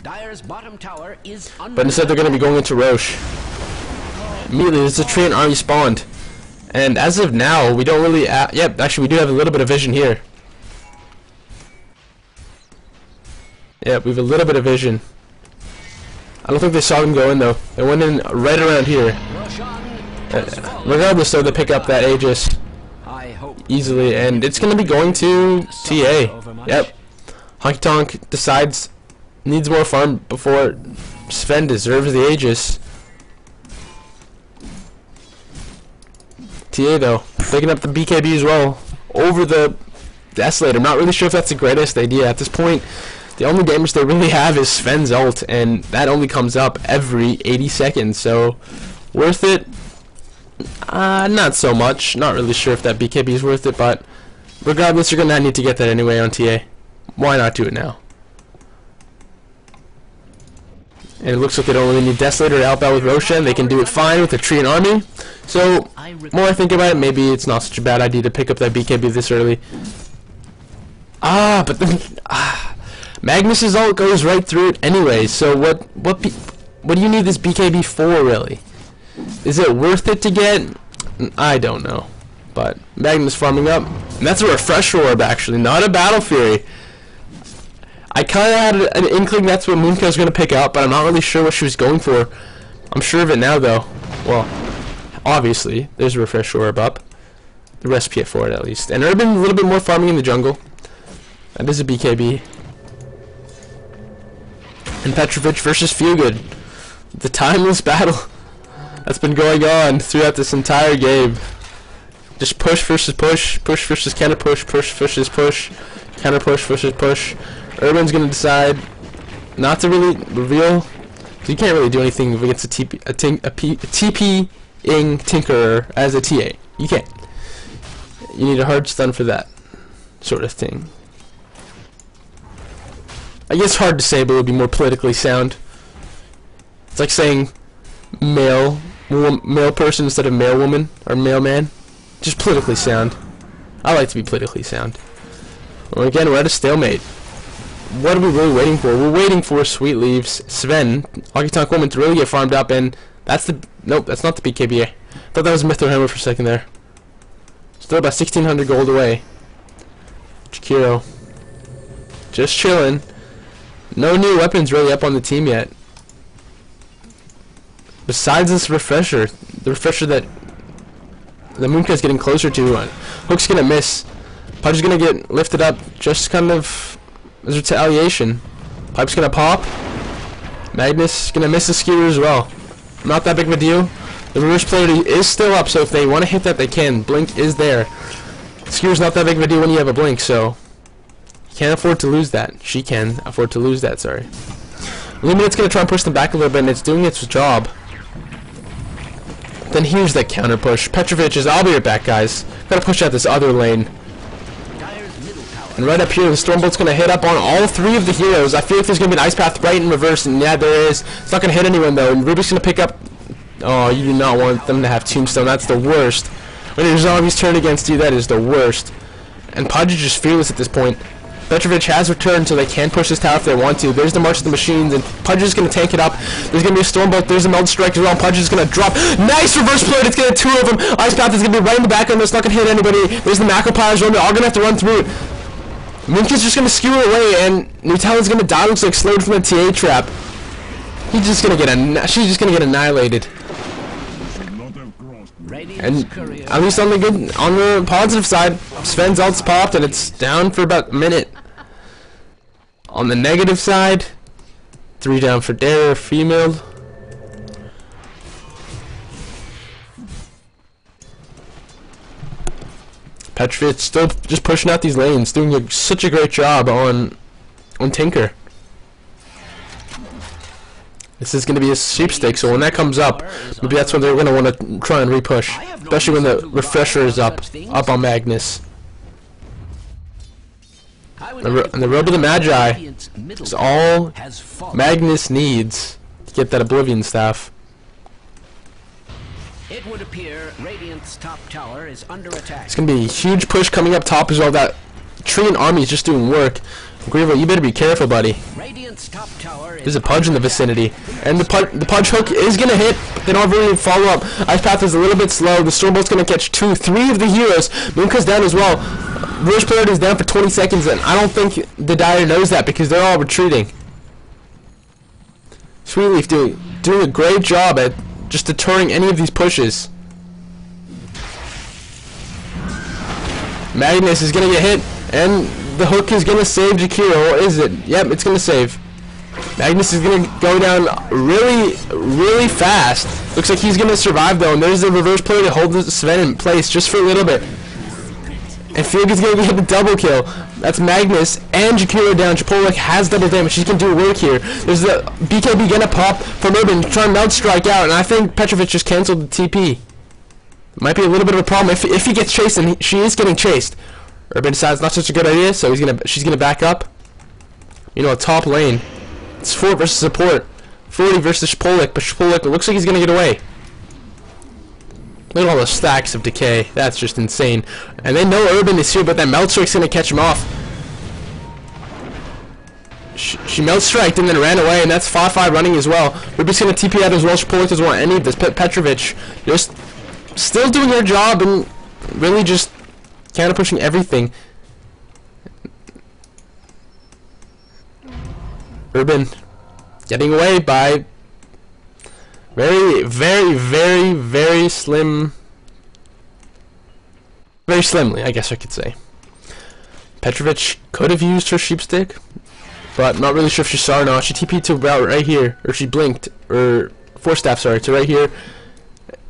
But instead they're gonna be going into Roche. Immediately, there's a Treant army spawned, and as of now, we don't really. Yep, actually, we do have a little bit of vision here. Yep, we have a little bit of vision. I don't think they saw them go in though. They went in right around here. Regardless, though, they pick up that Aegis easily, and it's gonna be going to TA. Yep. Honky Tonk decides needs more farm before Sven deserves the Aegis. TA though, picking up the BKB as well over the Desolator. I'm not really sure if that's the greatest idea at this point. The only damage they really have is Sven's ult, and that only comes up every 80 seconds, so worth it? Not so much. Not really sure if that BKB is worth it, but regardless, you're gonna need to get that anyway on TA. Why not do it now? And it looks like they don't really need Desolator to help out with Roshan. They can do it fine with a Treant army. So, more I think about it, maybe it's not such a bad idea to pick up that BKB this early. But then Magnus's ult goes right through it anyway. So what do you need this BKB for, really? Is it worth it to get? I don't know. But Magnus farming up, and that's a Refresh Orb actually, not a Battle Fury. I kind of had an inkling that's what Moonka was going to pick up, but I'm not really sure what she was going for. I'm sure of it now, though. Well, obviously, there's a Refresh Orb up. The recipe for it, at least. And Urban, a little bit more farming in the jungle. That is a BKB. And Petrovich versus Feelgood. The timeless battle that's been going on throughout this entire game. Just push versus push, push versus counter push, push versus push, counter push versus push. Urban's gonna decide not to really reveal, so you can't really do anything against a TP-ing Tinkerer as a TA. You can't. You need a hard stun for that sort of thing. I guess hard to say, but it would be more politically sound. It's like saying male person instead of male woman or male man. Just politically sound. I like to be politically sound. Well, again, we're at a stalemate. What are we really waiting for? We're waiting for Sweetleaf's Sven, Honky Tonk Woman, to really get farmed up, and that's the... Nope, that's not the BKB. I thought that was Mytho Hammer for a second there. Still about 1,600 gold away. Chikiro. Just chilling. No new weapons really up on the team yet. Besides this refresher. The refresher that the Moonka's getting closer to. Hook's gonna miss. Pudge's gonna get lifted up just kind of as retaliation. Pipe's gonna pop. Magnus gonna miss the skewer as well. Not that big of a deal. The reverse polarity is still up, so if they want to hit that, they can. Blink is there. Skewer's not that big of a deal when you have a blink, so you can't afford to lose that. She can afford to lose that, sorry. Luminet's gonna try and push them back a little bit, and it's doing its job. Then here's that counter push. Petrovich is, I'll be right back, guys. Gotta push out this other lane. And right up here, the Stormbolt's gonna hit up on all 3 of the heroes. I feel like there's gonna be an Ice Path right in reverse, and yeah, there is. It's not gonna hit anyone though. And Rubik's gonna pick up. Oh, you do not want them to have Tombstone. That's the worst. When your zombies turn against you, that is the worst. And Pudge is just fearless at this point. Petrovich has returned, so they can push this tower if they want to. There's the March of the Machines, and Pudge is going to tank it up. There's going to be a Stormbolt. There's a Meld Strike as well. Pudge is going to drop. Nice reverse plate. It's going to 2 of them. Ice Path is going to be right in the back end. It's not going to hit anybody. There's the Macro Piles run. They're all going to have to run through it. Minka's just going to skewer away, and Nutella's going to die. Looks like slowed from the TA trap. He's just going to get she's just going to get annihilated. And at least on the positive side, Sven's ult's popped, and it's down for about a minute. On the negative side, 3 down for Dare, female. Petrovic still just pushing out these lanes, doing such a great job on Tinker. This is going to be a sweepstake, so when that comes up, maybe that's when they're going to want to try and repush, especially when the refresher is up on Magnus. And the Robe of the Magi is all Magnus needs to get that Oblivion Staff. It would appear Radiant's top tower is under attack. It's going to be a huge push coming up top as well. That Treant army is just doing work. Grievo, you better be careful, buddy. Radiant's top tower There's a Pudge in the vicinity. And the Pudge hook is going to hit, but they don't really follow up. Ice Path is a little bit slow. The Stormbolt's going to catch 2, 3 of the heroes. Moonka's down as well. Rush Player is down for 20 seconds, and I don't think the Dire knows that because they're all retreating. Sweetleaf doing a great job at just deterring any of these pushes. Magnus is going to get hit, and the hook is going to save Jakiro, or is it? Yep, it's going to save. Magnus is going to go down really, really fast. Looks like he's going to survive, though, and there's a reverse play to hold Sven in place just for a little bit. And Fig is going to get the double kill. That's Magnus and Jakiro down. Chipolik has double damage. She's going to do work here. There's the BKB going to pop from Urban, trying to melt strike out, and I think Petrovic just canceled the TP. Might be a little bit of a problem if he gets chased, and she is getting chased. Urban decides not such a good idea, so she's gonna back up. You know, a top lane. It's 4 versus support. 40 versus Chipolik, but Chipolik looks like he's gonna get away. Look at all the stacks of decay. That's just insane. And they know Urban is here, but that melt strike's gonna catch him off. She melt striked and then ran away, and that's 5-5 running as well. Ruby's gonna TP out as well. Chipolik doesn't want any of this. Petrovic just still doing her job and really just counter pushing everything. Urban getting away by very, very, very, very slimly, I guess I could say. Petrovic could have used her sheep stick, but not really sure if she saw or not. She TP'd to about right here, or she blinked, or force staff, sorry, to right here.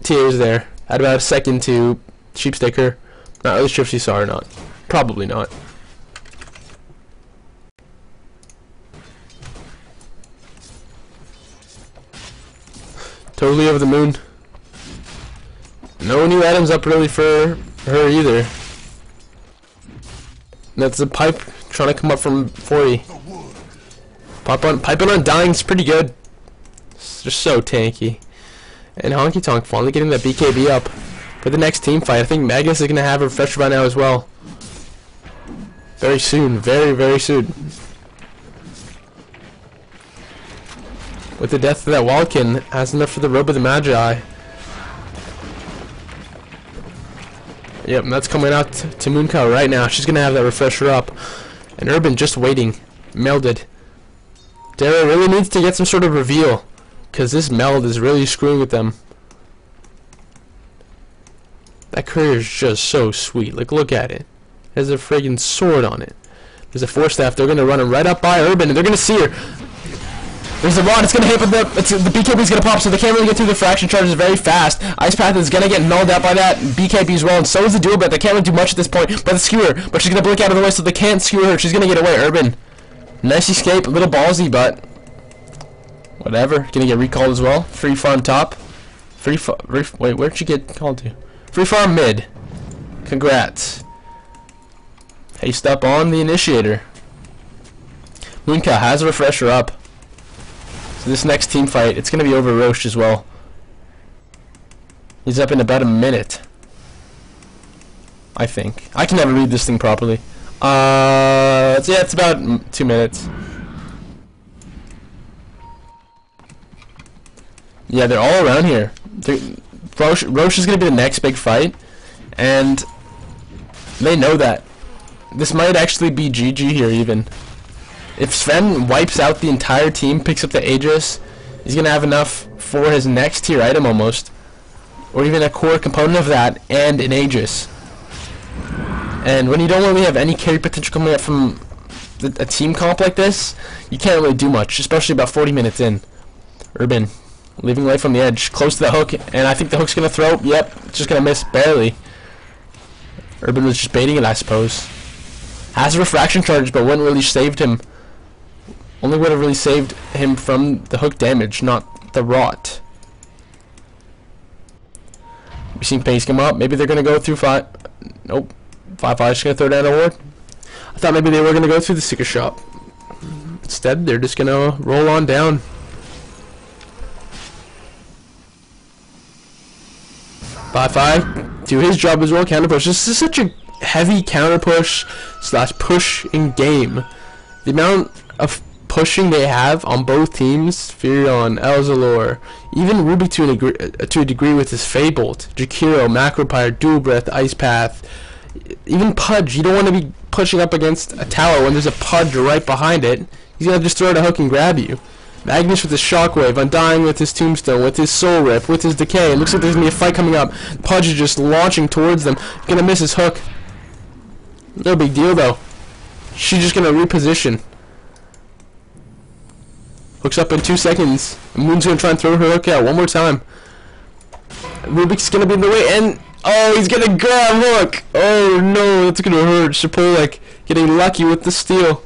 TA was there. Had about a second to sheep stick her. Not really sure if she saw or not. Probably not. Totally over the moon. No new items up really for her either. That's a pipe trying to come up from 40. Piping on dying's pretty good. It's just so tanky. And Honky Tonk finally getting that BKB up for the next team fight. I think Magnus is going to have a refresher by now as well. Very soon. Very, very soon. With the death of that Wildkin, has enough for the Robe of the Magi. Yep, and that's coming out to Mooncow right now. She's going to have that refresher up. And Urban just waiting. Melded. Dara really needs to get some sort of reveal, because this meld is really screwing with them. That courier is just so sweet. Like, look at it. It has a friggin' sword on it. There's a force staff. They're going to run her right up by Urban, and they're going to see her. There's a rod. It's going to hit, but the BKB is going to pop, so they can't really get through the fraction charges very fast. Ice Path is going to get nulled out by that BKB as well, and so is the duel, but they can't really do much at this point. But the skewer, but she's going to blink out of the way, so they can't skewer her. She's going to get away. Urban. Nice escape. A little ballsy, but whatever. Going to get recalled as well. Free farm top. Wait, where'd you get called to? Free farm mid. Congrats. Haste up on the initiator. Moonka has a refresher up. So this next team fight, it's going to be over Roche as well. He's up in about a minute. I think. I can never read this thing properly. Yeah, it's about 2 minutes. Yeah, they're all around here. Roche is going to be the next big fight, and they know that. This might actually be GG here even. If Sven wipes out the entire team, picks up the Aegis, he's going to have enough for his next tier item almost. Or even a core component of that, and an Aegis. And when you don't really have any carry potential coming up from a team comp like this, you can't really do much, especially about 40 minutes in. Urban, leaving life on the edge, close to the hook, and I think the hook's going to throw. Yep, it's just going to miss barely. Urban was just baiting it, I suppose. Has a refraction charge, but wouldn't really saved him. Only would have really saved him from the hook damage, not the rot. We've seen pace come up. Maybe they're gonna go through 5. Nope. 5-5 just gonna throw down a ward. I thought maybe they were gonna go through the Seeker shop. Instead, they're just gonna roll on down. 5-5. Do his job as well. Counter push. This is such a heavy counter push / push in game. The amount of pushing they have on both teams, Furion, Elzalor, even Rubik to a degree with his Fabled, Jakiro, Macropyre, Dual Breath, Ice Path, even Pudge. You don't want to be pushing up against a tower when there's a Pudge right behind it. He's gonna just throw out a hook and grab you. Magnus with his Shockwave, Undying with his Tombstone, with his Soul Rip, with his Decay. It looks like there's gonna be a fight coming up. Pudge is just launching towards them. Gonna miss his hook. No big deal though. She's just gonna reposition. Hooks up in 2 seconds. Moon's gonna try and throw her hook out one more time. Rubik's gonna be in the way, and oh, he's gonna grab hook. Oh no, that's gonna hurt. Shapolik getting lucky with the steal.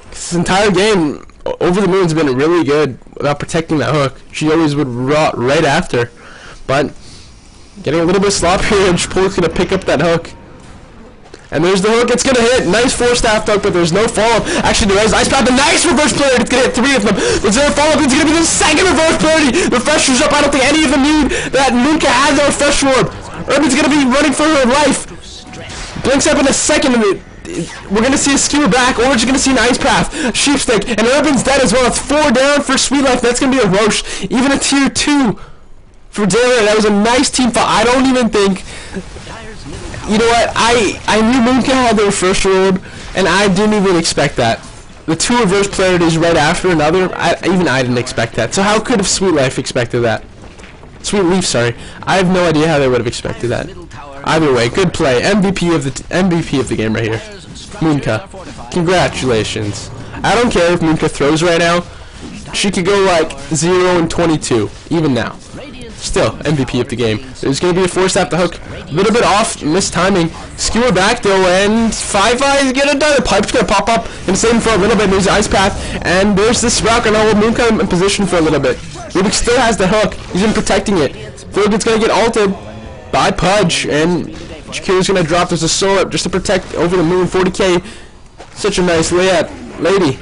This entire game, Over the Moon's been really good about protecting that hook. She always would rot right after, but getting a little bit sloppier, and Shapolik's gonna pick up that hook. And there's the hook, it's gonna hit. Nice 4-staff hook, but there's no follow-up. Actually, there is Ice Path, a nice reverse polarity. It's gonna hit 3 of them. There's a follow-up, it's gonna be the second reverse polarity. Refresher's up, I don't think any of them need that. Moonka has no Refresh Orb. Urban's gonna be running for her life. Blinks up in a second, and we're gonna see a skewer back, or we're just gonna see an Ice Path. Sheepstick, and Urban's dead as well. It's 4 down for Sweet Life. That's gonna be a Roche. Even a tier 2 for Daylight. That was a nice team fight. I don't even think... You know what, I knew Moonka had their first orb, and I didn't even expect that. The 2 reverse polarities right after another, even I didn't expect that. So how could have Sweet Life expected that? Sweet Leaf, sorry. I have no idea how they would have expected that. Either way, good play. MVP of the game right here. Moonka. Congratulations. I don't care if Moonka throws right now. She could go like 0-22, even now. Still, MVP of the game. There's going to be a 4-staff to hook. A little bit off, missed timing. Skewer back though, and 5-5 is going to die. The pipe's going to pop up and save him for a little bit. There's the Ice Path, and there's this Sprout going to hold Moonka in position for a little bit. Rubik still has the hook. He's been protecting it. Philip's going to get ulted by Pudge, and Shakiro's going to drop. There's a Soul Up just to protect Over the Moon. 40k. Such a nice layout. Lady.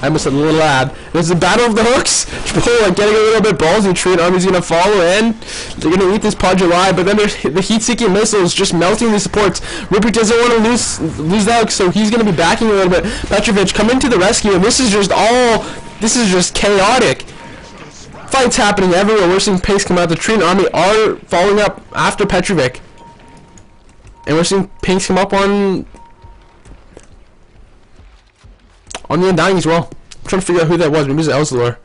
I almost said little lad. There's the battle of the hooks. Chipotle getting a little bit ballsy. Treant Army's gonna follow, and they're gonna eat this Pudge alive. But then there's the heat-seeking missiles just melting the supports. Ripper doesn't want to lose that hook, so he's gonna be backing a little bit. Petrovich coming to the rescue, and this is just chaotic. Fights happening everywhere. We're seeing pace come out. The Treant Army are following up after Petrovic, and we're seeing pace come up on the Undying as well. I'm trying to figure out who that was. Maybe it was Elzalor,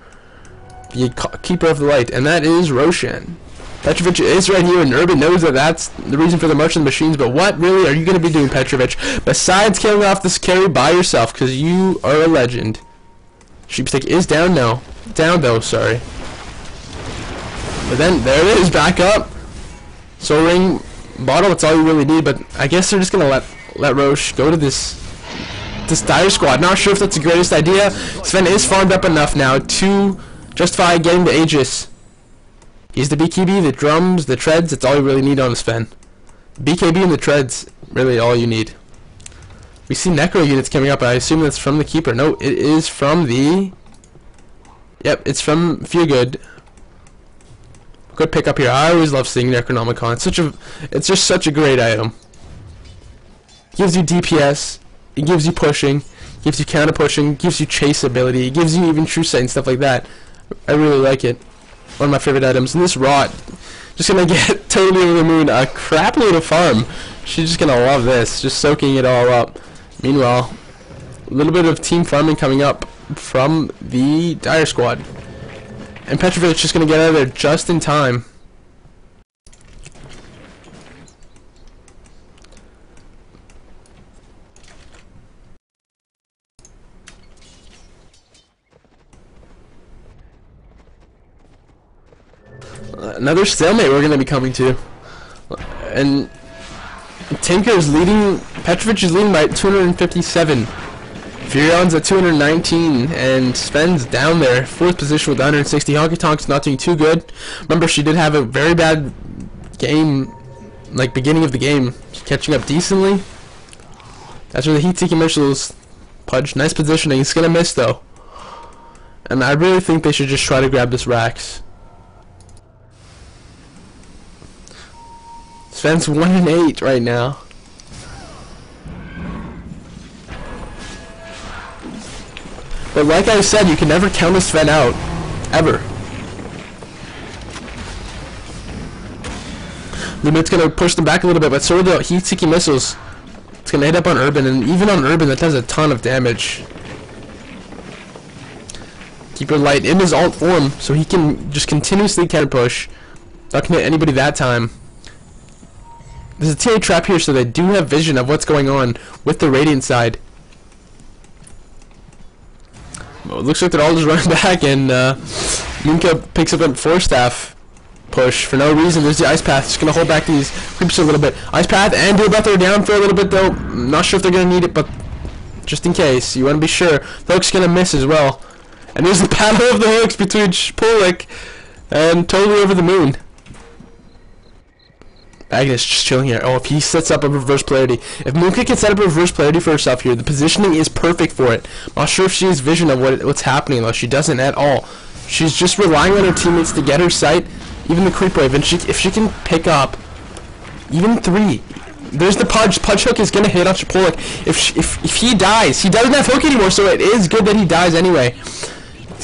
the Keeper of the Light, and that is Roshan. Petrovich is right here, and Urban knows that that's the reason for the March of the Machines, but what really are you going to be doing, Petrovich, besides killing off this carry by yourself, because you are a legend. Sheepstick is down now. Down though, sorry. But then, there it is, back up. Soul Ring bottle, that's all you really need, but I guess they're just going to let Roche go to this Dire Squad. Not sure if that's the greatest idea. Sven is farmed up enough now to justify getting the Aegis. He's the BKB, the drums, the treads, that's all you really need on Sven. BKB and the treads, really all you need. We see Necro units coming up, I assume that's from the Keeper. No, it is from the... Yep, it's from Feel Good. Good pick up here. I always love seeing Necronomicon. It's just such a great item. Gives you DPS. It gives you pushing, gives you counter pushing, gives you chase ability, it gives you even true sight and stuff like that. I really like it. One of my favorite items. And this Rot, just gonna get totally Over the Moon a crap load of farm. She's just gonna love this, just soaking it all up. Meanwhile, a little bit of team farming coming up from the Dire Squad. And Petrovich just gonna get out of there just in time. Another stalemate we're going to be coming to. and Tinker is leading. Petrovic is leading by 257. Furion's at 219, and Sven's down there, 4th position with 160. Honky Tonk's not doing too good. Remember, she did have a very bad game, like beginning of the game, catching up decently. That's where the heat-seeking missiles. Pudge, nice positioning. He's gonna miss though, and I really think they should just try to grab this Rax. Sven's 1-8 right now. But like I said, you can never count a Sven out. Ever. Limit's gonna push them back a little bit, but so are the heat-seeking missiles. It's gonna hit up on Urban, and even on Urban that does a ton of damage. Keep your light in his alt form so he can just continuously counter push. Not gonna hit anybody that time. There's a TA trap here, so they do have vision of what's going on with the Radiant side. Well, it looks like they're all just running back, and Moonka picks up a 4-staff push for no reason. There's the Ice Path. Just going to hold back these creeps a little bit. Ice Path and Dual are down for a little bit, though. Not sure if they're going to need it, but just in case, you want to be sure. The Hook's going to miss as well. And there's the battle of the Hooks between Shpolik and Totally Over the Moon. Agnes just chilling here. Oh, if he sets up a reverse polarity. If Moonka can set up a reverse polarity for herself here, the positioning is perfect for it. I'm not sure if she has vision of what's happening, though. She doesn't at all. She's just relying on her teammates to get her sight, even the creep wave. And if she can pick up even 3. There's the Pudge. Pudge Hook is going to hit on Shpolik. If he dies, he doesn't have Hook anymore, so it is good that he dies anyway.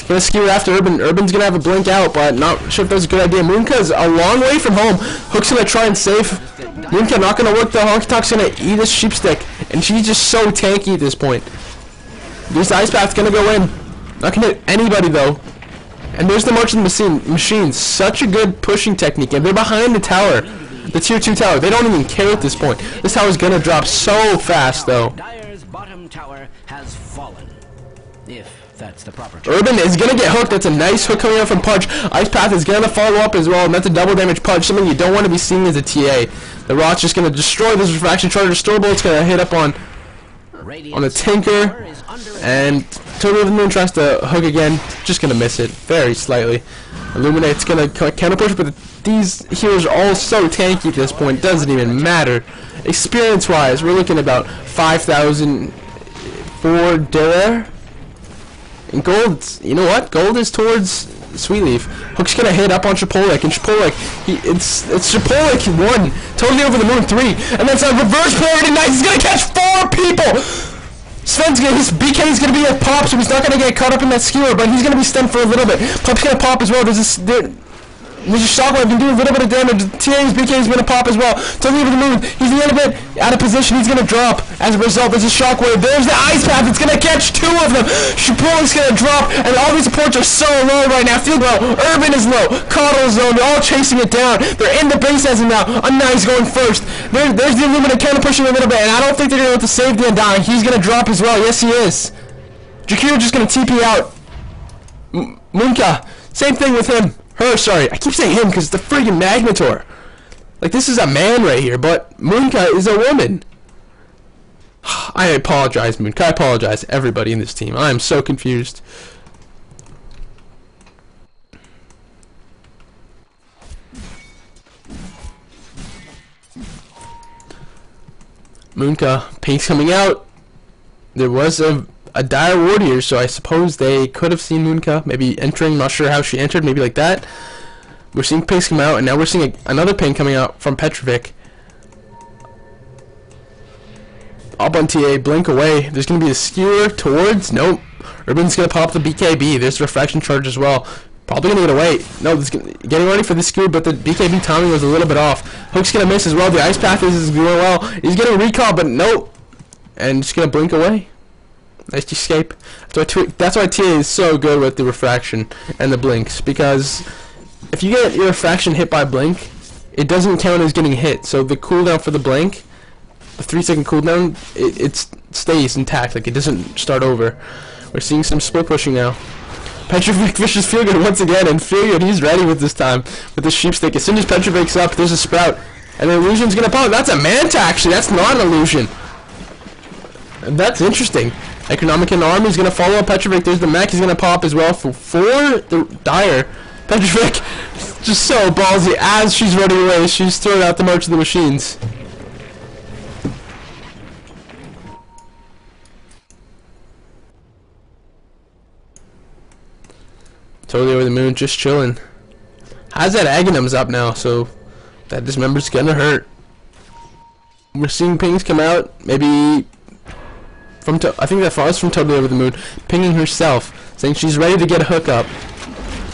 Gonna skewer after Urban. Urban's gonna have a blink out, but not sure if that's a good idea. Moonka's a long way from home. Hook's gonna try and save. Moonka not gonna work. The Honky Tonk's gonna eat his sheep stick, and she's just so tanky at this point. There's the Ice Path's gonna go in. Not gonna hit anybody though. And there's the March of the Machine. Such a good pushing technique, and they're behind the tower, the tier 2 tower. They don't even care at this point. This tower's gonna drop so fast though. Dyer's bottom tower has fallen. If that's the proper Urban is gonna get hooked. That's a nice hook coming out from Pudge. Ice Path is gonna follow up as well, and that's a double damage Pudge, something you don't want to be seeing as a TA. The Rot's just gonna destroy this refraction charge. Storable, it's gonna hit up on the Tinker, and Totally Over the Moon tries to hook again, just gonna miss it very slightly. Illuminate's gonna counter push, but these heroes are all so tanky at this point. Doesn't even matter. Experience-wise, we're looking about 5,000 for Dare. And gold, you know what? Gold is towards Sweetleaf. Hook's gonna hit up on Shpolik, and Shpolik, it's Shpolik 1, Totally Over the Moon 3, and that's a reverse polarity. Nice. He's gonna catch 4 people. Sven's gonna, his BK is gonna be a pop, so he's not gonna get caught up in that skewer, but he's gonna be stunned for a little bit. Pop's gonna pop as well. There's a shockwave, can do a little bit of damage. TA's BK is gonna pop as well. Totally Over the Moon. He's a little bit out of position. He's gonna drop. As a result, there's a shockwave. There's the Ice Path. It's gonna catch 2 of them. Shpolik's gonna drop, and all these supports are so low right now. Field low. Urban is low. Coddle's low. They're all chasing it down. They're in the base as of now. Unnice going first. There's the Illuminate kind of pushing a little bit, and I don't think they're gonna be able to save the Undying. He's gonna drop as well. Yes, he is. Jakiro just gonna TP out. Moonka. Same thing with him. Sorry, I keep saying him because it's the friggin' Magnetor. Like, this is a man right here, but Moonka is a woman. I apologize, Moonka. I apologize, everybody in this team. I am so confused. Moonka, Pink's coming out. There was a Dire Warrior, so I suppose they could have seen Moonka maybe entering. Not sure how she entered, maybe like that. We're seeing Pinks come out, and now we're seeing another Pink coming out from Petrovic. Up on TA, blink away. There's going to be a skewer towards, nope. Urban's going to pop the BKB. There's the refraction charge as well. Probably going to get away. No, getting ready for the skewer, but the BKB timing was a little bit off. Hook's going to miss as well. The Ice Path is going well. He's getting a recall, but nope. And just going to blink away. Nice escape. That's why TA is so good with the refraction and the blinks, because if you get your refraction hit by blink, it doesn't count as getting hit. So the cooldown for the blink, the 3-second cooldown, it stays intact. Like, it doesn't start over. We're seeing some split pushing now. Petrovic vicious Feelgood once again, and Feelgood, he's ready with this time with the sheep stick. As soon as Petrovic's up, there's a sprout. And the illusion's gonna pop. That's a manta, actually. That's not an illusion. That's interesting. Economic Army's gonna follow up Petrovic. There's the mech. He's gonna pop as well for the Dire. Petrovic just so ballsy. As she's running away, she's throwing out the March of the Machines. Totally over the moon, just chilling. How's that Aghanim's up now? So that dismember's gonna hurt. We're seeing pings come out. Maybe from I think that was from Totally Over the Moon, pinging herself, saying she's ready to get a hookup.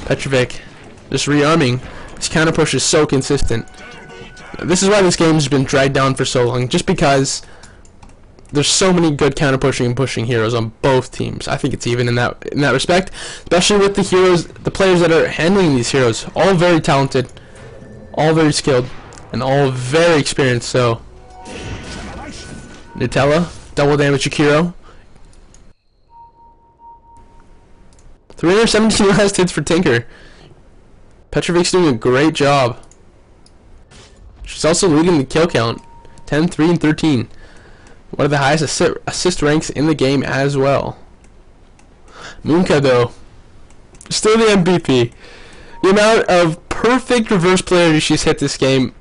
Petrovic just rearming. His counter push is so consistent. This is why this game's been dragged down for so long, just because there's so many good counter pushing and pushing heroes on both teams. I think it's even in that respect, especially with the heroes, the players that are handling these heroes, all very talented, all very skilled, and all very experienced. So Nutella, double damage Akiro. 317 last hits for Tinker. Petrovic's doing a great job. She's also leading the kill count, 10, 3, and 13. One of the highest assist ranks in the game as well. Moonka, though, still the MVP. The amount of perfect reverse polarity she's hit this game,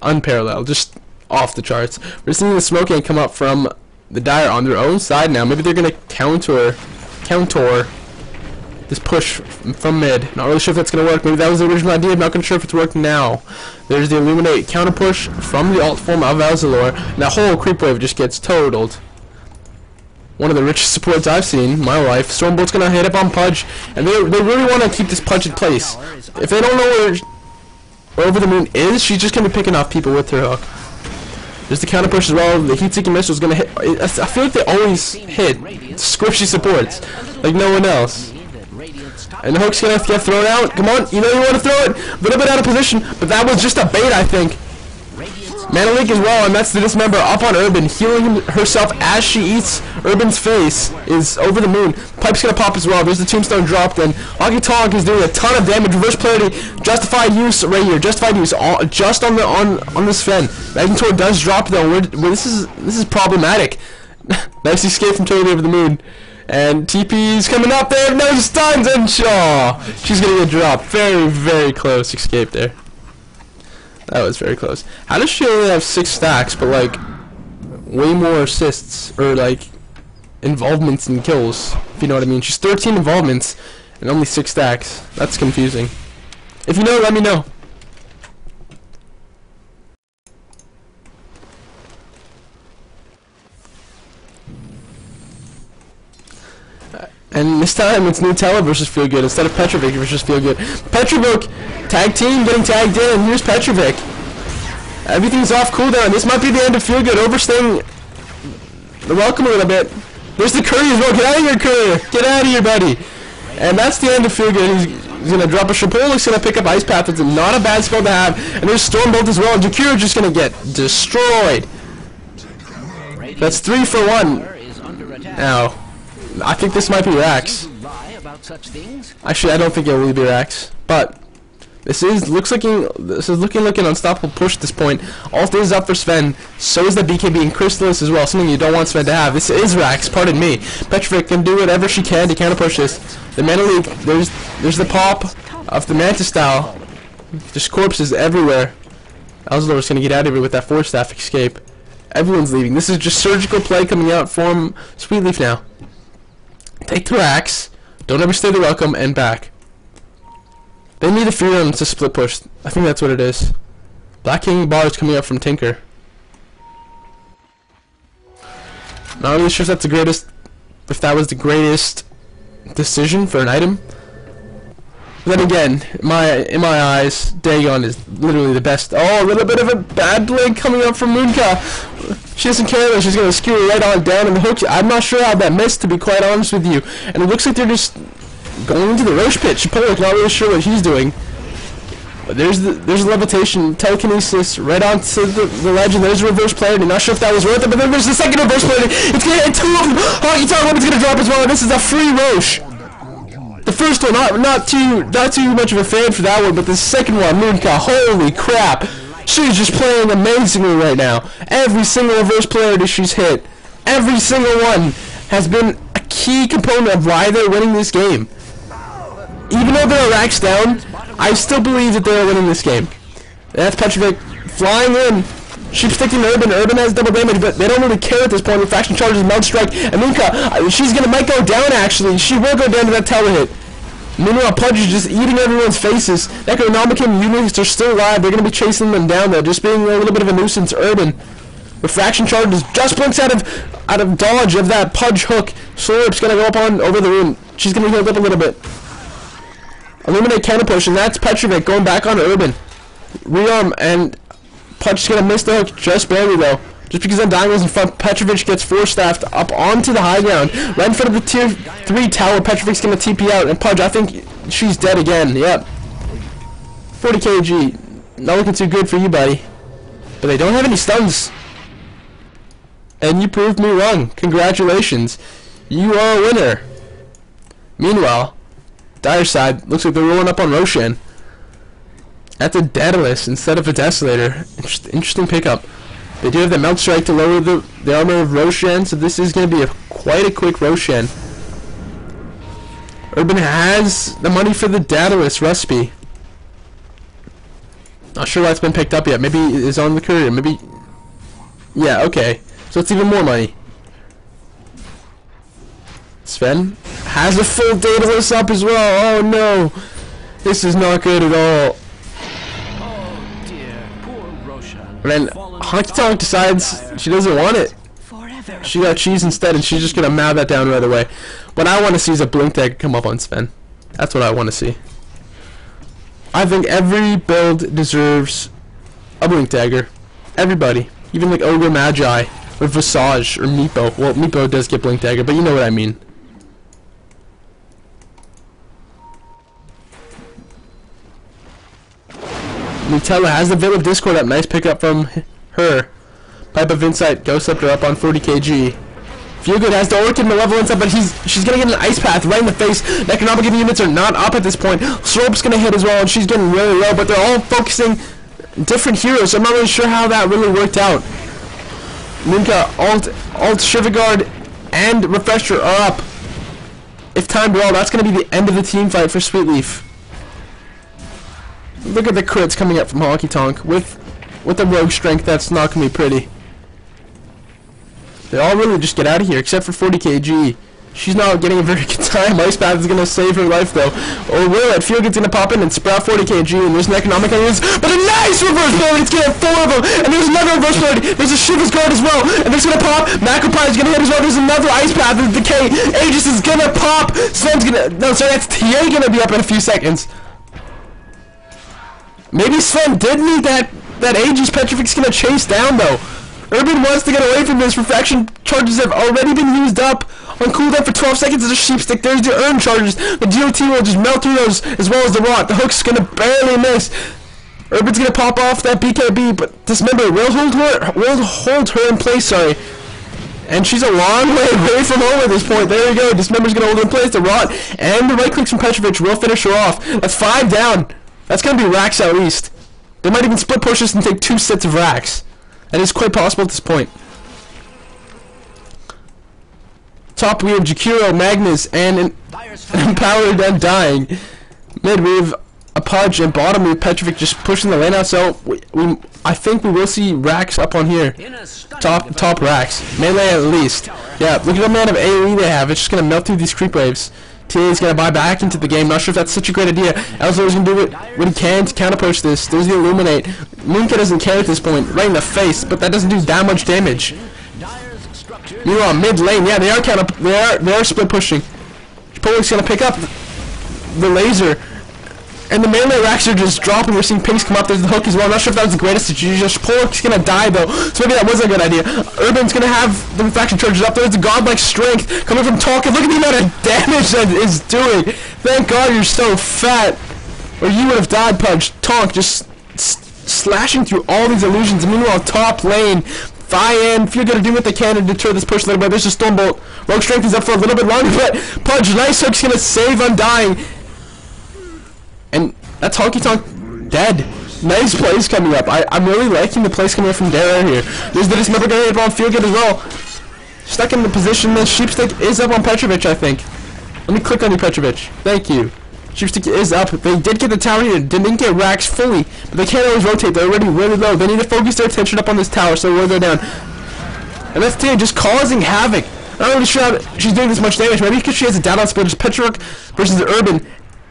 unparalleled, just off the charts. We're seeing the smoking come up from the Dire on their own side now. Maybe they're gonna counter this push from mid. Not really sure if that's gonna work. Maybe that was the original idea. I'm not gonna sure if it's working now. There's the Illuminate counter push from the alt form of Alzalor. And that whole creep wave just gets totaled. One of the richest supports I've seen in my life. Stormbolt's gonna hit up on Pudge, and they really want to keep this Pudge in place. If they don't know where Over the Moon is, she's just gonna be picking off people with her hook. There's the counter push as well. The heat-seeking missile is gonna hit. I feel like they always hit squishy supports, like no one else. And the hook's gonna get thrown out. Come on, you know you want to throw it. A little bit out of position, but that was just a bait, I think. Mana Leak as well, and that's the dismember up on Urban, healing herself as she eats Urban's face. Is Over the Moon. Pipe's gonna pop as well. There's the tombstone dropped, and Augie Tonk is doing a ton of damage. Reverse polarity, justified use right here. Justified use, all, just on this Sven. Magnetor does drop though. This is problematic. Nice escape from Totally Over the Moon. And TP's coming up there, no stuns, and Shaw. She's gonna get dropped. Very, very close escape there. That was very close. How does she only have 6 stacks, but like way more assists or like involvements in kills? If you know what I mean. She's 13 involvements and only 6 stacks. That's confusing. If you know, let me know. And this time it's Nutella versus Feel Good instead of Petrovic versus Feel Good. Petrovic tag team getting tagged in, and here's Petrovic. Everything's off cooldown. This might be the end of Feel Good, overstaying the welcome a little bit. There's the Courier as well. Get out of here, Courier. Get out of here, buddy. And that's the end of Feel Good. He's gonna drop a Shapolik's gonna pick up Ice Path. It's not a bad spell to have. And there's Stormbolt as well. And Jakiro just gonna get destroyed. That's 3 for 1. Now, I think this might be Rax. Actually, I don't think it will be Rax, but this is looking like an unstoppable push at this point. Alt is up for Sven. So is the BKB and Chrysalis as well. Something you don't want Sven to have. This is Rax. Pardon me. Petrovic can do whatever she can to counter push this. The Mana Leak. There's the pop of the Mantis style. There's corpses everywhere. Alzalor's gonna get out of here with that 4-staff escape. Everyone's leaving. This is just surgical play coming out from Sweetleaf now. Take the Rax, don't overstay the welcome, and back. They need a Furon to split push. I think that's what it is. Black King bar is coming up from Tinker. Not really sure if that's the greatest, if that was the greatest decision for an item. But then again, in my eyes, Dagon is literally the best. Oh, a little bit of a bad blink coming up from Moonka. She doesn't care though. She's gonna skewer right on down in the hook. I'm not sure how that missed, to be quite honest with you. And it looks like they're just going into the Roche pit. Shapolik not really sure what he's doing. But there's levitation, telekinesis, right onto the legend. There's a reverse polarity. Not sure if that was worth it, but then there's the second reverse polarity. It's gonna hit 2 of them. Hockey Talk One is gonna drop as well. This is a free Roche. The first one, not too much of a fan for that one, but the second one, Moonka, holy crap. She's just playing amazingly right now. Every single reverse polarity she's hit, every single one, has been a key component of why they're winning this game. Even though they're racks down, I still believe that they're winning this game. That's Petrovic flying in. She's sticking to Urban. Urban has double damage, but they don't really care at this point. Refraction charges, melt strike. Aminka, might go down actually. She will go down to that tower hit. Meanwhile, Pudge is just eating everyone's faces. Necronomicon and Unix are still alive. They're going to be chasing them down though, just being a little bit of a nuisance. Urban. Refraction charges, just blinks out of dodge of that Pudge hook. Slurp's going to go up on over the room. She's going to heal up a little bit. Illuminate counter push, and that's Petrovic going back on Urban. Rearm, and Pudge is going to miss the hook just barely though. Just because Undying was in front, Petrovic gets force-staffed up onto the high ground. Right in front of the tier 3 tower, Petrovic's going to TP out, and Pudge, I think she's dead again, yep. 40 kg, not looking too good for you, buddy. But they don't have any stuns. And you proved me wrong. Congratulations. You are a winner. Meanwhile, Dire side, looks like they're rolling up on Roshan. That's a Daedalus instead of a Desolator. Interesting pickup. They do have the Melt Strike to lower the armor of Roshan, so this is going to be quite a quick Roshan. Urban has the money for the Daedalus recipe. Not sure why it's been picked up yet. Maybe it's on the courier. Maybe... Yeah, okay. So it's even more money. Sven has a full Daedalus up as well. Oh no. This is not good at all. Oh dear, poor Roshan. And then Honky Tonk decides she doesn't want it. She got cheese instead, and she's just gonna mow that down right away. What I want to see is a blink tag come up on Sven. That's what I want to see. I think every build deserves a blink dagger. Everybody, even like Ogre Magi or Visage or Meepo. Well, Meepo does get blink dagger, but you know what I mean. Nutella has the Veil of Discord up. Nice pickup from her. Pipe of Insight, Ghost Scepter up on 40 kg. Feelgood has the Orchid Malevolence up, but she's gonna get an Ice Path right in the face. Necronomicon units are not up at this point. Slurp's gonna hit as well, and she's getting really low, but they're all focusing different heroes, so I'm not really sure how that really worked out. Minka, Alt, Shivagard, and Refresher are up. If timed well, that's gonna be the end of the team fight for Sweetleaf. Look at the crits coming up from Honky Tonk with the rogue strength. That's not gonna be pretty. They all really just get out of here, except for 40 kg. She's not getting a very good time. Ice Path is gonna save her life though. Or will it? Feelgood's gonna pop in and sprout 40 kg, and there's an economic ideas, but a nice reverse blow. It's gonna have 4 of them, and there's another reverse blow. There's a Shiva's guard as well, and there's gonna pop. Macropie is gonna hit as well. There's another Ice Path. There's Decay. Aegis is gonna pop. Sven's gonna. No, sorry, that's TA gonna be up in a few seconds. Maybe Sven did need that Aegis. Petrovic's gonna chase down though. Urban wants to get away from this. Refraction charges have already been used up on cooldown for 12 seconds as a sheep stick. There's the Urn charges. The DOT will just melt through those as well as the rot. The hook's gonna barely miss. Urban's gonna pop off that BKB, but Dismember will hold her in place, sorry. And she's a long way away from home at this point. There you go. Dismember's gonna hold her in place. The rot and the right clicks from Petrovic will finish her off. That's 5 down. That's gonna be racks at least. They might even split push this and take 2 sets of racks. That is quite possible at this point. Top we have Jakiro, Magnus, and Empowered Undying. Mid we have a Pudge, and bottom we have Petrovic just pushing the lane out. So I think we will see racks up on here. Top racks. Melee at least. Yeah, look at the amount of AoE they have. It's just gonna melt through these creep waves. TA is going to buy back into the game. Not sure if that's such a great idea. Elzor is going to do what he can to counter-push this. There's the Illuminate. Minka doesn't care at this point. Right in the face, but that doesn't do that much damage. Meanwhile, mid lane, yeah, they are split pushing. Chipole's going to pick up the laser. And the melee racks are just dropping. We're seeing pinks come up. There's the hook as well. I'm not sure if that was the greatest strategy. Chipole's going to die, though. So maybe that was a good idea. Urban's going to have the refraction charges up. There's the godlike strength coming from Tonk. And look at the amount of damage that is doing. Thank God you're so fat. Or you would have died, Pudge. Tonk just slashing through all these illusions. And meanwhile, top lane. Fire feel good to do what they can to deter this push a little bit. There's a Stormbolt. Rogue strength is up for a little bit longer, but Pudge, nice hook's going to save Undying. And that's Honky Tonk dead. Nice plays coming up. I'm really liking the plays coming up from Dara here. There's the dismember grenade ball, feel good as well. Stuck in the position, the Sheepstick is up on Petrovic, I think. Let me click on you, Petrovic. Thank you. Sheepstick is up. They did get the tower here, didn't get racks fully, but they can't always rotate. They're already really low. They need to focus their attention up on this tower, so we'll go down. And that's Tia just causing havoc. I'm not really sure how she's doing this much damage. Maybe because she has a down on split. It's Petrovic versus the Urban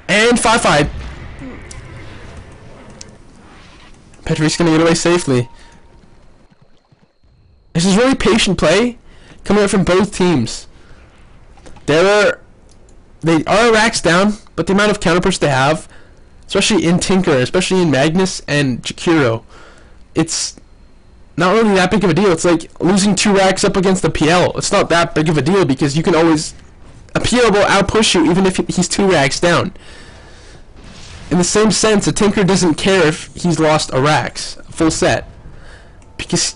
and 5-5. Petrovic's gonna get away safely. This is really patient play coming out from both teams. They are racks down, but the amount of counter push they have, especially in Tinker, especially in Magnus and Jakiro, it's not really that big of a deal. It's like losing 2 racks up against the PL. It's not that big of a deal because you can always, a PL will outpush you even if he's 2 racks down. In the same sense, a Tinker doesn't care if he's lost a racks, a full set, because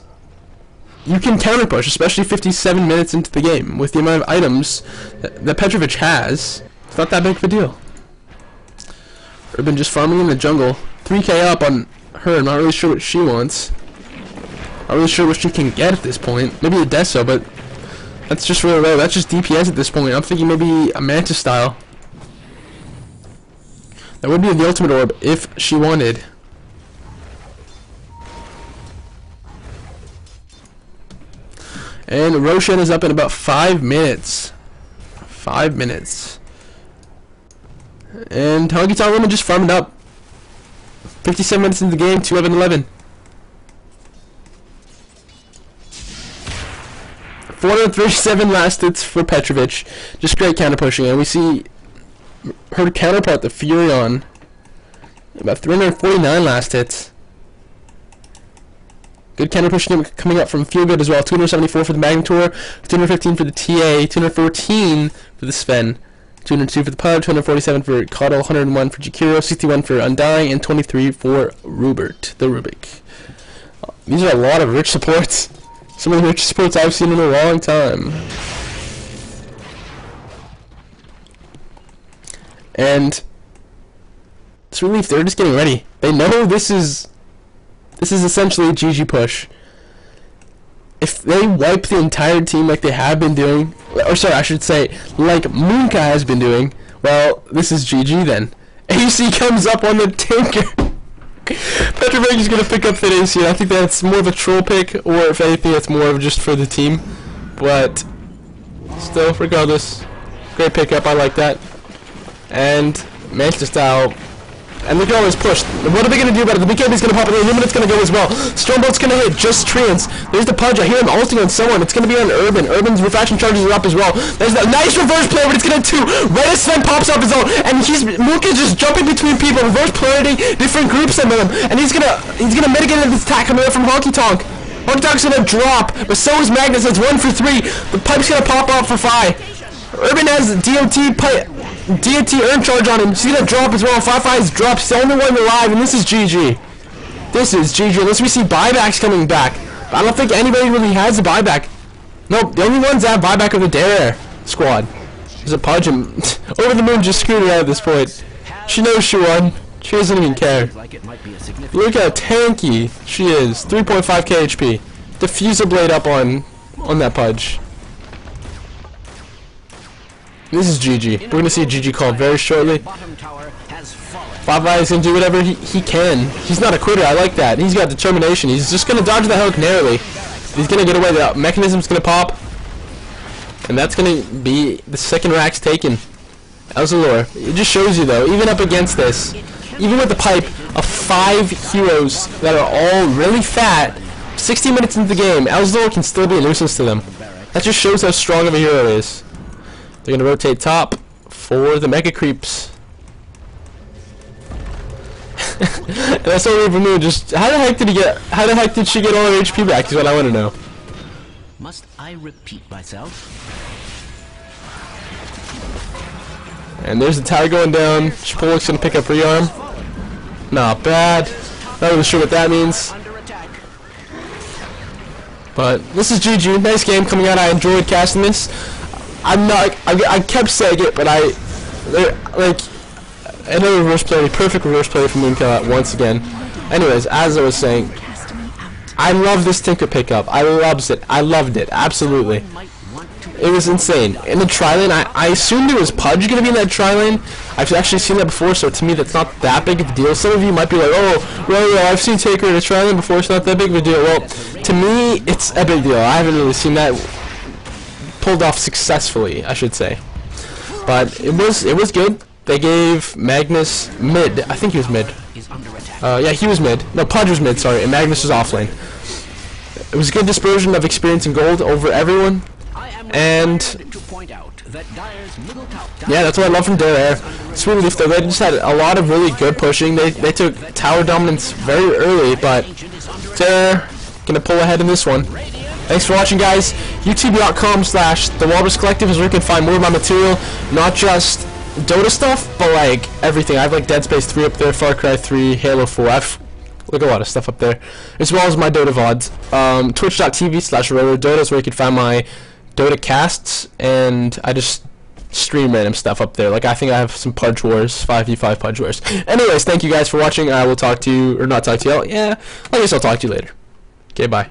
you can counter push, especially 57 minutes into the game with the amount of items that Petrovic has. It's not that big of a deal. Urban just farming in the jungle, 3k up on her. I'm not really sure what she wants. Not really sure what she can get at this point. Maybe a Deso, but that's just really low. That's just DPS at this point. I'm thinking maybe a Manta style. That would be the ultimate orb if she wanted. And Roshan is up in about 5 minutes. 5 minutes. And Honky Woman just farming up. 57 minutes into the game, 2-11-11. 437 last hits for Petrovic. Just great counter pushing. And we see her counterpart, the Furion, about 349 last hits. Good counter pushing coming up from Feel Good as well. 274 for the Magnetor, 215 for the TA, 214 for the Sven, 202 for the Pub, 247 for Coddle, 101 for Jakiro, 61 for Undying, and 23 for Rubert, the Rubik. These are a lot of rich supports. Some of the richest supports I've seen in a long time. And this relief, they're just getting ready. They know this is essentially a GG push. If they wipe the entire team like they have been doing, or sorry, I should say, like Moonka has been doing, well, this is GG then. AC comes up on the Tinker. Petrovic is going to pick up that AC. I think that's more of a troll pick, or if anything, it's more of just for the team. But still, regardless, great pickup. I like that. And Manta style. And look at all this push. What are they going to do about it? The BKB is going to pop in. The Illuminate's going to go as well. Stormbolt's going to hit just Treants. There's the Pudge. I hear him ulting on someone. It's going to be on Urban. Urban's refraction charges are up as well. There's that nice reverse play, but it's going to 2. Redis Sven pops off his own, and Mooka's just jumping between people, reverse polarity, different groups of them, and he's gonna mitigate this attack coming out from Honky Tonk. Honky Tonk's going to drop, but so is Magnus. It's 1 for 3. The Pipe's going to pop off for 5. Urban has DOT earn charge on him. He's gonna drop as well. 5-5 is dropped. He's the only one alive, and this is GG. This is GG. Unless we see buybacks coming back. But I don't think anybody really has a buyback. Nope, the only ones that have buyback are the Dare squad. There's a Pudge and Over the Moon just screwed her out at this point. She knows she won. She doesn't even care. Look how tanky she is. 3.5k HP. Diffuser blade up on that Pudge. This is GG. We're going to see a GG call very shortly. 5-5 is going to do whatever he can. He's not a quitter. I like that. He's got determination. He's just going to dodge the hook narrowly. He's going to get away. The mechanism's going to pop. And that's going to be the second racks taken. Elzalor. It just shows you, though, even up against this, even with the pipe of 5 heroes that are all really fat, 60 minutes into the game, Elzalor can still be a nuisance to them. That just shows how strong of a hero it is. They're gonna rotate top for the Mega Creeps. And that's all we knew. Just how the heck did she get all her HP back? Is what I want to know. Must I repeat myself? And there's the tower going down. Chipolik's gonna pick up rearm. Not bad. Not really sure what that means. But this is GG. Nice game coming out. I enjoyed casting this. I kept saying it, but another reverse play, perfect reverse play from Moonka once again. Anyways, as I was saying, I love this Tinker pickup. I loved it. Absolutely. It was insane. In the tri-lane, I assumed it was Pudge going to be in that tri-lane. I've actually seen that before, so to me that's not that big of a deal. Some of you might be like, oh, well, I've seen Tinker in a tri-lane before, it's not that big of a deal. Well, to me, it's a big deal. I haven't really seen that pulled off successfully, I should say. But it was good. They gave Magnus mid. I think he was mid. Yeah, he was mid. No, Pudge was mid, sorry, and Magnus was off lane. It was a good dispersion of experience and gold over everyone. And yeah, that's what I love from Dare. Sweet Leaf though, they just had a lot of really good pushing. They took tower dominance very early, but they're gonna pull ahead in this one. Thanks for watching, guys. YouTube.com/TheWalrusCollective is where you can find more of my material, not just Dota stuff, but like everything. I have like Dead Space 3 up there, Far Cry 3, Halo 4. I've like a lot of stuff up there, as well as my Dota VODs. Twitch.tv/roroDOTA is where you can find my Dota casts, and I just stream random stuff up there. Like I think I have some Pudge Wars, 5v5 Pudge Wars. Anyways, thank you guys for watching. I will talk to you, or not talk to you. Yeah, I guess I'll talk to you later. Okay, bye.